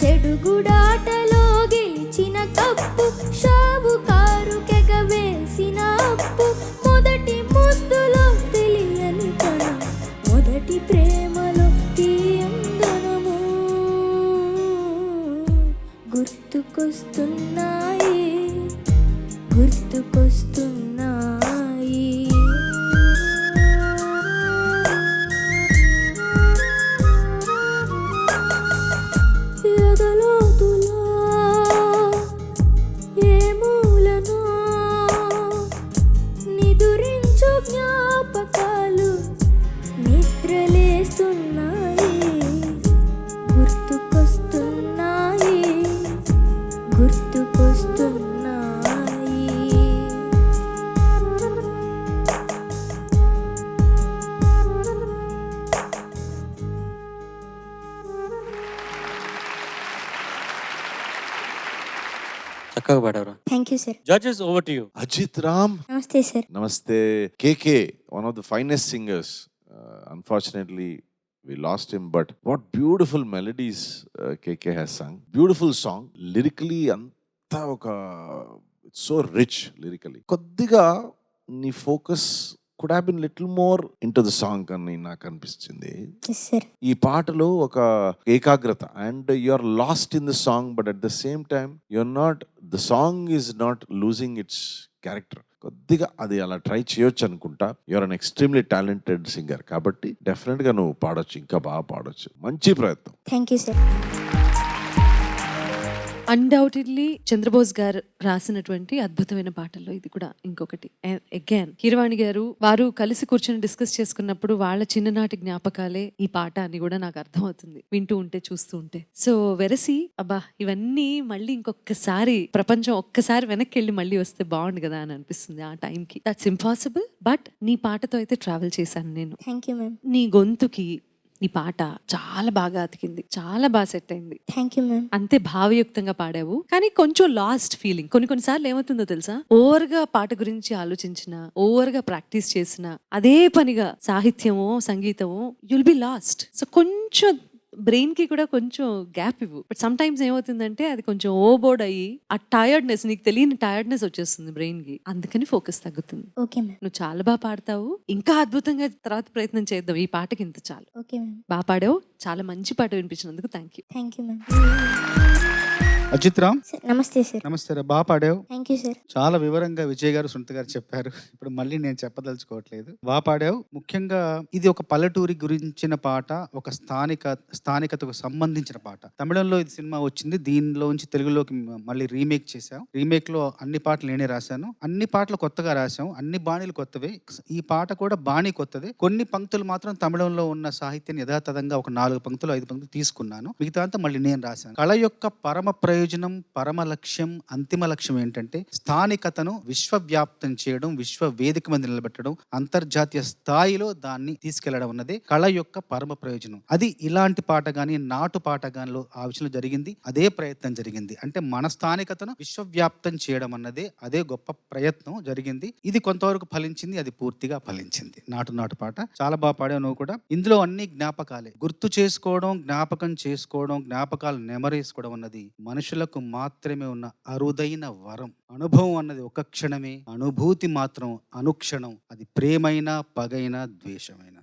[SPEAKER 8] చెడుగుడాటలో గెలిచిన కప్పు, షావుకారు కెగవేసిన అప్పు, మొదటి ముద్దులో తెలియని తనం, మొదటి ప్రేమలో తీయందనము గుర్తుకొస్తున్నాయి గుర్తుకొస్తున్నాయి. ఎదలోతులా ఏ మూలనో నిదురించు జ్ఞాపకాలు నిద్రలేస్తున్నాయి గుర్తుకొస్తున్నాయి గుర్తుకొస్తున్నాయి.
[SPEAKER 3] చక్కగా పాడారు.
[SPEAKER 4] Thank you sir.
[SPEAKER 3] Judges over to you.
[SPEAKER 6] Ajit Ram.
[SPEAKER 4] నమస్తే sir.
[SPEAKER 6] Namaste. KK, one of the finest singers. Unfortunately, we lost him, but what beautiful melodies KK has sung. Beautiful song. Lyrically, anta oka, it's so rich lyrically. Koddiga నీ focus could have been little more into the song అని నాకు అనిపిస్తుంది.
[SPEAKER 4] Yes sir.
[SPEAKER 6] ఈ పాటలో ఒక ఏకాగ్రత, and you are lost in the song, but at the same time the song is not losing its character. కొద్దిగా అది అలా ట్రై చేయొచ్చు అనుకుంటా. You're an extremely talented singer, కాబట్టి డెఫినెట్ గా నువ్వు పాడొచ్చు, ఇంకా బాగా పాడొచ్చు. మంచి ప్రయత్నం.
[SPEAKER 4] Thank you sir.
[SPEAKER 5] Undoubtedly Chandrabose గారు రాసినటువంటి అద్భుతమైన పాటల్లో ఇది కూడా ఇంకొకటి. అగైన్ కీరవాణి గారు వారు కలిసి కూర్చొని డిస్కస్ చేసుకున్నప్పుడు వాళ్ళ చిన్ననాటి జ్ఞాపకాలే ఈ పాట అని కూడా నాకు అర్థమవుతుంది వింటూ ఉంటే, చూస్తూ ఉంటే. సో వెరసి అబ్బా ఇవన్నీ మళ్ళీ ఇంకొకసారి ప్రపంచం ఒక్కసారి వెనక్కి వెళ్ళి మళ్ళీ వస్తే బాగుండు కదా అని అనిపిస్తుంది ఆ టైంకి. దట్స్ ఇంపాసిబుల్, బట్ నీ పాటతో అయితే ట్రావెల్ చేశాను నేను.
[SPEAKER 4] Thank you ma'am.
[SPEAKER 5] నీ గొంతుకి ఈ పాట చాలా బాగా అతికింది, చాలా బాగా సెట్ అయింది.
[SPEAKER 4] Thank you ma'am.
[SPEAKER 5] అంతే భావయుక్తంగా పాడావు, కానీ కొంచెం లాస్ట్ ఫీలింగ్. కొన్నిసార్లు ఏమవుతుందో తెలుసా, ఓవర్ గా పాట గురించి ఆలోచించిన, ఓవర్ గా ప్రాక్టీస్ చేసిన, అదే పనిగా సాహిత్యమో సంగీతమో యుల్ బి లాస్ట్. సో కొంచెం బ్రెయిన్ కి కూడా కొంచెం గ్యాప్ ఇవ్వు. బట్ సమ్ టైమ్స్ ఏమవుతుందంటే అది కొంచెం ఓవర్బోర్డ్ అయ్యి ఆ టైర్డ్నెస్, నీకు తెలియని టైర్డ్నెస్ వచ్చేస్తుంది బ్రెయిన్ కి, అందుకని ఫోకస్ తగ్గుతుంది.
[SPEAKER 4] Okay ma'am.
[SPEAKER 5] నువ్వు చాలా బాగా పాడతావు, ఇంకా అద్భుతంగా తర్వాత ప్రయత్నం చేద్దాం. ఈ పాటకి ఇంత చాలు.
[SPEAKER 4] Okay ma'am.
[SPEAKER 5] బాగా పాడావు, చాలా మంచి పాట వినిపించినందుకు thank you.
[SPEAKER 4] Thank you ma'am.
[SPEAKER 7] Ajith Ram,
[SPEAKER 4] sir నమస్తే సార్.
[SPEAKER 7] నమస్తే రా. బాగా పాడావు.
[SPEAKER 4] Thank you sir.
[SPEAKER 7] చాలా వివరంగా విజయ్ గారు, సునీత గారు చెప్పారు. ఇప్పుడు మళ్ళీ నేను చెప్పదలుచుకోవట్లేదు. బాగా పాడావు. ముఖ్యంగా ఇది ఒక పల్లెటూరి గురించిన పాట, ఒక స్థానికతకు సంబంధించిన పాట. తమిళంలో ఇది సినిమా వచ్చింది, దీనిలోంచి తెలుగులోకి మళ్ళీ రీమేక్ చేశాం. రీమేక్ లో అన్ని పాటలు నేనే రాశాను, అన్ని పాటలు కొత్తగా రాశాం, అన్ని బాణీలు కొత్తవే. ఈ పాట కూడా బాణీ కొత్తదే. కొన్ని పంక్తులు మాత్రం తమిళంలో ఉన్న సాహిత్యాన్ని యథాతథంగా ఒక 4 పంక్తులు 5 పంక్తులు తీసుకున్నాను, మిగతా అంతా మళ్ళీ నేను రాశాను. కళ యొక్క పరమ ప్రయోజనం, పరమ లక్ష్యం, అంతిమ లక్ష్యం ఏంటంటే స్థానికతను విశ్వవ్యాప్తం చేయడం, విశ్వ వేదిక మీద నిలబెట్టడం, అంతర్జాతీయ స్థాయిలో దాన్ని తీసుకెళ్లడం అన్నదే కళ యొక్క పరమ ప్రయోజనం. అది ఇలాంటి పాట గాని, నాటు పాట గానిలో ఆ విషయంలో జరిగింది. అదే ప్రయత్నం జరిగింది. అంటే మన స్థానికతను విశ్వవ్యాప్తం చేయడం అన్నదే అదే గొప్ప ప్రయత్నం జరిగింది. ఇది కొంతవరకు ఫలించింది, అది పూర్తిగా ఫలించింది. నాటు పాట చాలా బాగా పాడావు నువ్వు కూడా. ఇందులో అన్ని జ్ఞాపకాలే, గుర్తు చేసుకోవడం, జ్ఞాపకం చేసుకోవడం, జ్ఞాపకాలు నెమరేసుకోవడం అన్నది మనిషి మనుషులకు మాత్రమే ఉన్న అరుదైన వరం. అనుభవం అన్నది ఒక క్షణమే, అనుభూతి మాత్రం అనుక్షణం. అది ప్రేమైనా పగైనా ద్వేషమైనా.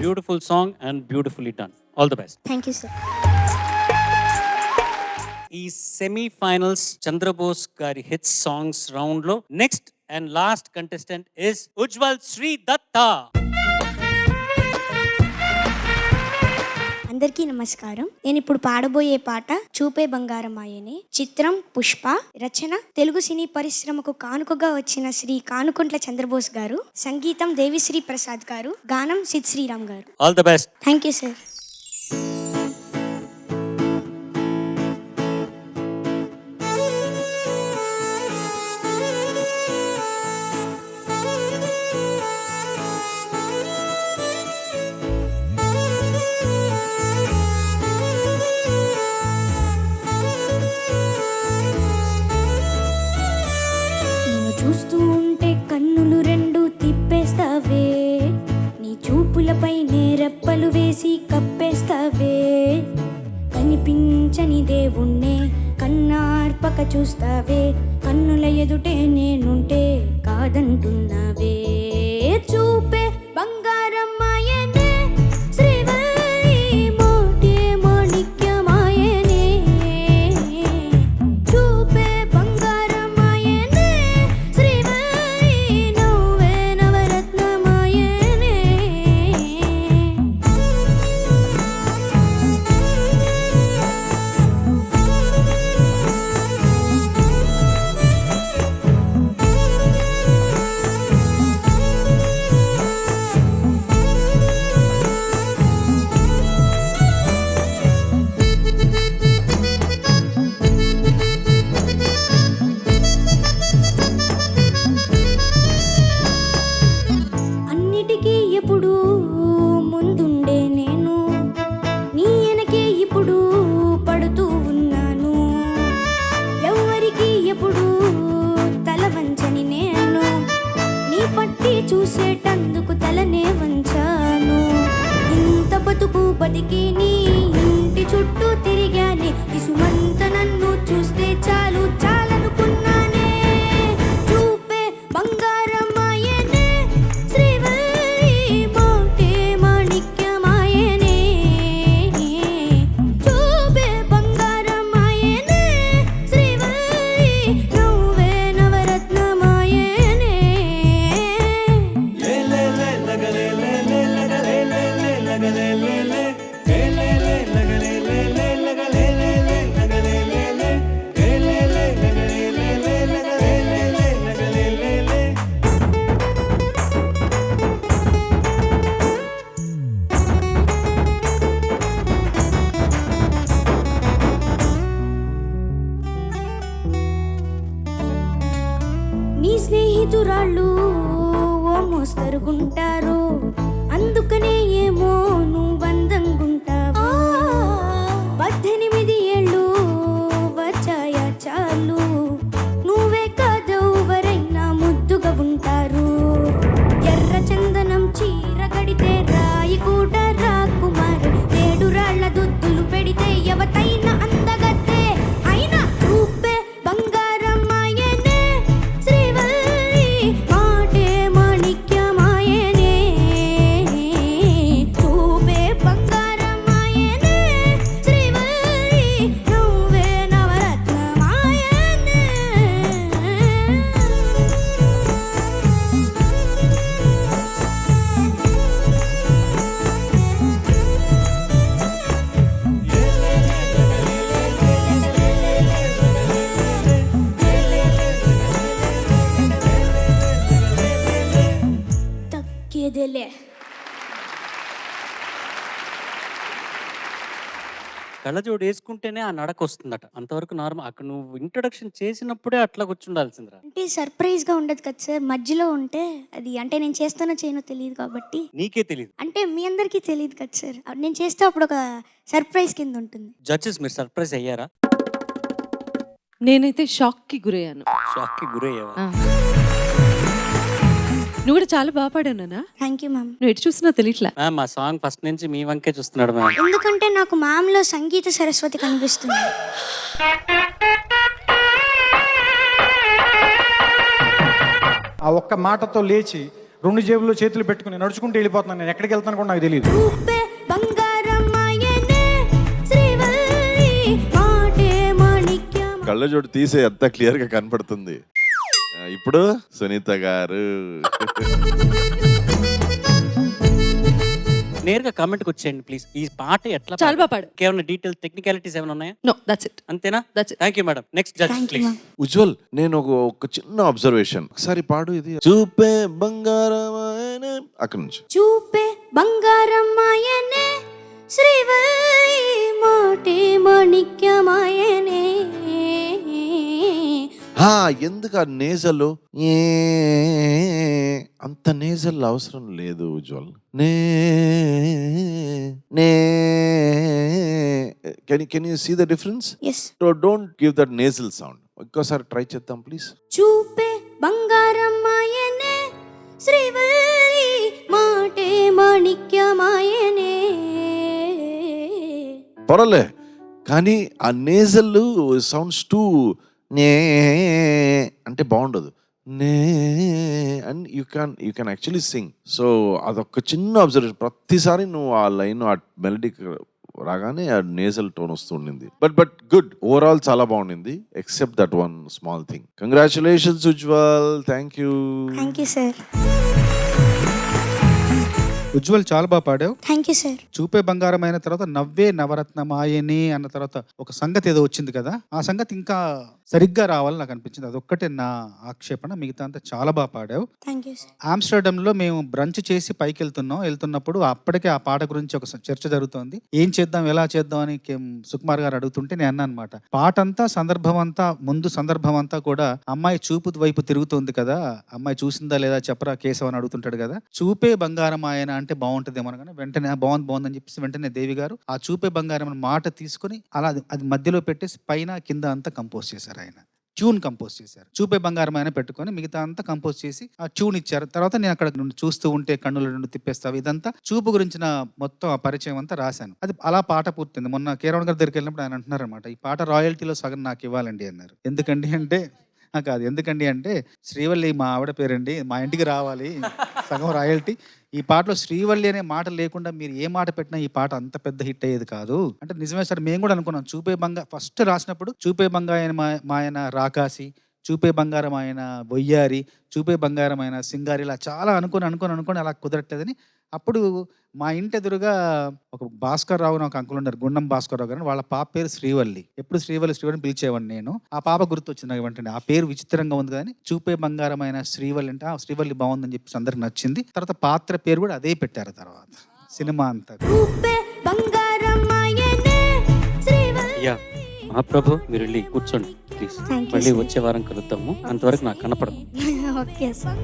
[SPEAKER 3] Beautiful song and beautifully done. All the best.
[SPEAKER 4] Thank you sir.
[SPEAKER 3] ఈ సెమీఫైనల్స్ చంద్రబోస్ గారి హిట్ సాంగ్స్ రౌండ్ లో next and last contestant is Ujjwal Sri Datta.
[SPEAKER 9] అందరికీ నమస్కారం. నేను ఇప్పుడు పాడబోయే పాట చూపే బంగారం ఆయనే. చిత్రం పుష్ప. రచన తెలుగు సినీ పరిశ్రమకు కానుకగా వచ్చిన శ్రీ కానుకుంట్ల చంద్రబోస్ గారు. సంగీతం దేవిశ్రీ ప్రసాద్ గారు. గానం సిద్ శ్రీరామ్ గారు.
[SPEAKER 3] All the best.
[SPEAKER 9] Thank you sir.
[SPEAKER 8] చూస్తూ ఉంటే కన్నులు రెండు తిప్పేస్తావే, నీ చూపులపై రెప్పలు వేసి కప్పేస్తావే. కనిపించని దేవుణ్ణే కన్నార్పక చూస్తావే, కన్నుల ఎదుటే నేనుంటే కాదంటున్నావే. చూపే బంగారం మాయనే, శ్రీవల్లి మోటే మాణిక్యమాయనే. చూపే బంగారం మాయనే, శ్రీవల్లి నువ్వే నవరత్నమాయనే. అన్నిటికీ ఎప్పుడు ముందుండే నేను, నీ వెనకే ఇప్పుడు పడుతూ ఉన్నాను. ఎవరికి ఎప్పుడు తల వంచని నేను, నీ పట్టి చూసేటందుకు తలనే వంచాను. ఇంత బతుకు బతికి నీ ఇంటి చుట్టూ తిరిగానే, ఇసుమంత నన్ను చూస్తే చాలు చాలనుకున్నానే. చూపే బంగారం మాయనే, శ్రీవల్లి మోటే మాణిక్యమాయనే. చూపే బంగారం మాయనే, శ్రీవల్లి నువ్వే నవరత్నమాయనే. నీ స్నేహితురాళ్ళు ఓ మోస్తరుగుంటారు, అందుకనే ఏమో నువ్వందంగుంటావు. 18 ఏళ్ళు వచ్చాయా చాలు, నువ్వే కాదెవరైనా ముద్దుగా ఉంటారు. ఎర్ర చందనం చీర కడితే రాయి కూడా రాకుమారు, 7 రాళ్ల దుద్దులు పెడితే ఎవతైనా అందగత్తే. అయినా చూపే బంగారం మాయనే, శ్రీవల్లి మాటే మాణిక్యమాయనే. చూపే బంగారం మాయనే, శ్రీవల్లి నువ్వే నవరత్నమాయనే. తక్కేదేలే.
[SPEAKER 3] కళ్ళజోడు వేసుకుంటేనే ఆ నడక వస్తుందట, అంతవరకు నార్మల్. అక్కడ నువ్వు ఇంట్రొడక్షన్ చేసినప్పుడే అట్లా కూర్చుండాల్సిందిరా.
[SPEAKER 9] అంటే సర్ప్రైజ్గా ఉండదు కదా సార్, మధ్యలో ఉంటే అది అంటే నేను చేస్తానో చేయనో తెలియదు కాబట్టి.
[SPEAKER 3] నీకే తెలియదు.
[SPEAKER 9] అంటే మీ అందరికీ తెలియదు కదా సార్, నేను చేస్తే అప్పుడు ఒక సర్ప్రైజ్ కింద ఉంటుంది.
[SPEAKER 3] జడ్జెస్ మీరు సర్ప్రైజ్ అయ్యారా?
[SPEAKER 5] నేనైతే షాక్కి గురయ్యాను.
[SPEAKER 3] షాక్ కి గురయ్యావా?
[SPEAKER 5] ఆ. నువ్వు కూడా చాలా బాగా పాడావు నాన్న.
[SPEAKER 9] Thank you ma'am.
[SPEAKER 5] నువ్వు ఎటు చూసినా తెలియట్లా.
[SPEAKER 3] మ్యామ్ మా సాంగ్ ఫస్ట్ నుంచి మీ వంకే చూస్తున్నాడు మ్యామ్.
[SPEAKER 9] ఎందుకంటే నాకు మ్యామ్లో సంగీత సరస్వతి కనిపిస్తుంది.
[SPEAKER 10] ఆ ఒక్క మాటతో లేచి 2 జేబుల్లో చేతులు పెట్టుకుని నడుచుకుంటూ వెళ్ళిపోతున్నాను. నేను ఎక్కడికి వెళ్తాను కూడా నాకు తెలియదు.
[SPEAKER 8] రూపే బంగారమాయనే శ్రీవల్లి మాటే మాణిక్యం.
[SPEAKER 6] కళ్ళజోడు తీసే ఎంత క్లియర్ గా కనపడుతుంది. ఇప్పుడు సునీత గారు
[SPEAKER 3] నేరుగా కామెంట్కి వచ్చేయండి ప్లీజ్. ఈ పాట ఎట్లా
[SPEAKER 5] చాలా బాగా పాడు.
[SPEAKER 3] ఏమైనా డీటెయిల్ టెక్నికాలిటీస్ ఏమైనా ఉన్నాయా?
[SPEAKER 5] No, that's it.
[SPEAKER 3] అంతేనా?
[SPEAKER 5] That's it.
[SPEAKER 3] Thank you madam. Next judge please.
[SPEAKER 6] Ujjwal, నేను ఒక చిన్న అబ్జర్వేషన్ ఒకసారి పాడు. ఇది చూపే బంగారమైన అక్కడి నుంచి
[SPEAKER 8] చూపే బంగారమాయనే శ్రీవల్లి మాటే మాణిక్యమాయనే.
[SPEAKER 6] ఎందుకు ఆ నేజలు అంత నేజల్ అవసరం లేదు Ujjwal. Can you see the difference?
[SPEAKER 8] Yes.
[SPEAKER 6] Don't give that nasal sound. ఒక్కసారి ట్రై చేద్దాం ప్లీజ్.
[SPEAKER 8] చూపే బంగారమాయనే శ్రీవల్లి మాటే మాణిక్యమాయనే.
[SPEAKER 6] పర్వాలే, కానీ ఆ నేజల్ సౌండ్స్ టూ నే అంటే బాగుండదు. నే and you can actually Singh. So అదొక చిన్న అబ్జర్వేషన్. ప్రతిసారి నువ్వు ఆ లైన్ ఆ మెలడీ రాగానే ఆ నేజల్ టోన్ వస్తూ ఉండింది. బట్ గుడ్, ఓవరాల్ చాలా బాగుండింది except that one small thing. Congratulations Ujjwal. Thank you.
[SPEAKER 9] Thank you sir.
[SPEAKER 7] Ujjwal చాలా బాగా పాడావు.
[SPEAKER 9] Thank you sir.
[SPEAKER 7] చూపే బంగారం అయిన తర్వాత నవ్వే నవరత్నమాయని అన్న తర్వాత ఒక సంగతి ఏదో వచ్చింది కదా, ఆ సంగతి ఇంకా సరిగ్గా రావాలని నాకు అనిపించింది. అదొక్కటే నా ఆక్షేపణ. మిగతా అంతా చాలా బాగా పాడావు.
[SPEAKER 9] Thank you sir.
[SPEAKER 7] ఆమ్స్టర్డమ్లో మేము బ్రంచ్ చేసి పైకి వెళ్తున్నప్పుడు అప్పటికే ఆ పాట గురించి ఒక చర్చ జరుగుతోంది. ఏం చేద్దాం, ఎలా చేద్దాం అని సుకుమార్ గారు అడుగుతుంటే నేను అన్నా అనమాట, పాట అంతా సందర్భం అంతా కూడా అమ్మాయి చూపు వైపు తిరుగుతుంది కదా, అమ్మాయి చూసిందా లేదా చెప్పరా కేశవ్ అని అడుగుతుంటాడు కదా, చూపే బంగారం ఆయన అంటే బాగుంటుంది అనగానే వెంటనే బాగుందని చెప్పేసి వెంటనే దేవి గారు ఆ చూపే బంగారం అనే మాట తీసుకుని అలా అది మధ్యలో పెట్టేసి పైన కింద అంతా కంపోజ్ చేశారు. ఆయన ట్యూన్ కంపోజ్ చేశారు. చూపే బంగారం ఆయన పెట్టుకొని మిగతా అంతా కంపోజ్ చేసి ఆ ట్యూన్ ఇచ్చారు. తర్వాత నేను అక్కడ నుండి చూస్తూ ఉంటే కన్నుల నుండి తిప్పేస్తావు, ఇదంతా చూపు గురించిన మొత్తం ఆ పరిచయం అంతా రాశాను. అది అలా పాట పూర్తింది. మొన్న కీరవాణి గారి దగ్గరికి వెళ్ళినప్పుడు ఆయన అంటున్నారు అనమాట, ఈ పాట రాయల్టీలో సగం నాకు ఇవ్వాలండి అన్నారు. ఎందుకండి అంటే శ్రీవల్లి మా ఆవిడ పేరండి, మా ఇంటికి రావాలి, సగం రాయల్టీ. ఈ పాటలో శ్రీవల్లి అనే మాట లేకుండా మీరు ఏ మాట పెట్టినా ఈ పాట అంత పెద్ద హిట్ అయ్యేది కాదు అంటే నిజమే సార్. మేము కూడా అనుకున్నాం, చూపే ఫస్ట్ రాసినప్పుడు చూపే బంగారం ఆయన రాకాసి, చూపే బంగారం ఆయన బొయ్యారి, చూపే బంగారం ఆయన సింగారి, ఇలా చాలా అనుకుని అలా కుదరట్లేదని అప్పుడు మా ఇంటి ఎదురుగా ఒక భాస్కర్ రావు ఒక అంకుల్ ఉన్నారు, గుండం భాస్కర్ రావు గారు. వాళ్ళ పాప పేరు శ్రీవల్లి. ఎప్పుడు శ్రీవల్లి పిలిచేవాడిని నేను. ఆ పాప గుర్తొచ్చింది నాకు వెంటనే. ఆ పేరు విచిత్రంగా ఉంది కానీ చూపే బంగారం అయిన శ్రీవల్లి అంటే శ్రీవల్లి బాగుందని చెప్పేసి అందరికి నచ్చింది. తర్వాత పాత్ర పేరు కూడా అదే పెట్టారు తర్వాత సినిమా అంతా.
[SPEAKER 3] యా మహాప్రభు, మీరు వెళ్ళి కూర్చోండి ప్లీజ్. మళ్ళీ వచ్చే వారం కలుద్దాము. అంతవరకు నాకు కనపడదు.
[SPEAKER 9] Okay sir.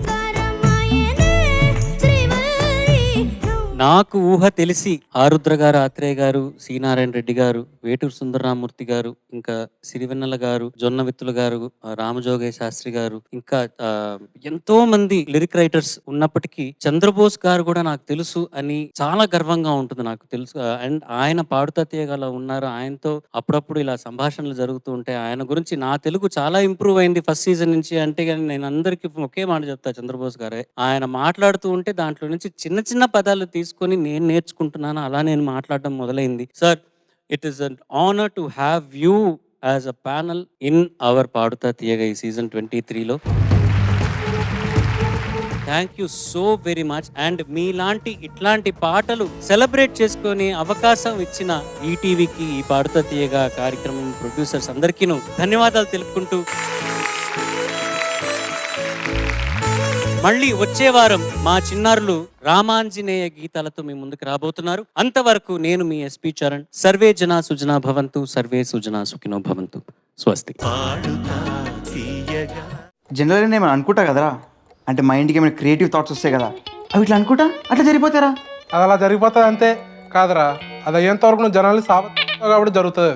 [SPEAKER 3] నాకు ఊహ తెలిసి ఆరుద్ర గారు, ఆత్రేయ గారు, సి నారాయణ రెడ్డి గారు, వేటూరు సుందరరామూర్తి గారు, ఇంకా సిరివెన్నెల గారు, జొన్నవిత్తుల గారు, రామజోగయ్య శాస్త్రి గారు, ఇంకా ఎంతో మంది లిరిక్ రైటర్స్ ఉన్నప్పటికీ చంద్రబోస్ గారు కూడా నాకు తెలుసు అని చాలా గర్వంగా ఉంటుంది. నాకు తెలుసు. అండ్ ఆయన పాడుతా తీయగల ఉన్నారు. ఆయనతో అప్పుడప్పుడు ఇలా సంభాషణలు జరుగుతూ ఉంటాయి. ఆయన గురించి నా తెలుగు చాలా ఇంప్రూవ్ అయింది ఫస్ట్ సీజన్ నుంచి. అంటే కానీ నేను అందరికీ ఒకే మాట చెప్తా, చంద్రబోస్ గారే. ఆయన మాట్లాడుతూ ఉంటే దాంట్లో నుంచి చిన్న చిన్న పదాలు తీసుకొని నేను నేర్చుకుంటున్నాను. అలా నేను మాట్లాడడం మొదలైంది. Sir, it is an honour to have you as a panel in our Padutha Theeyaga ఈ సీజన్ 23లో. Thank you so very much. And మీలాంటి ఇట్లాంటి పాటలు సెలబ్రేట్ చేసుకునే అవకాశం ఇచ్చిన ఈటీవీకి, ఈ పాడుతా తీయగా కార్యక్రమం ప్రొడ్యూసర్స్ అందరికీ ధన్యవాదాలు తెలుపుకుంటూ మళ్ళీ వచ్చే వారం మా చిన్నారులు రామాంజనేయ గీతాలతో మీ ముందుకు రాబోతున్నారు. అంతవరకు నేను మీ ఎస్పీ చరణ్. సర్వే జనా సుజనా భవంతు, సర్వే సుజనా సుఖినో భవంతు. స్వస్తి.
[SPEAKER 1] జనరల్గా నేను అనుకుంటా కదరా, అంటే మైండ్కి ఏమైనా క్రియేటివ్ థాట్స్ వస్తాయి కదా, అవి ఇట్లా అనుకుంటా అట్లా జరిగిపోతారా?
[SPEAKER 11] అది అలా జరిగిపోతుంది అంతే కాదురా. అది అయ్యేంత వరకు నువ్వు జనాలు కాబట్టి జరుగుతుంది.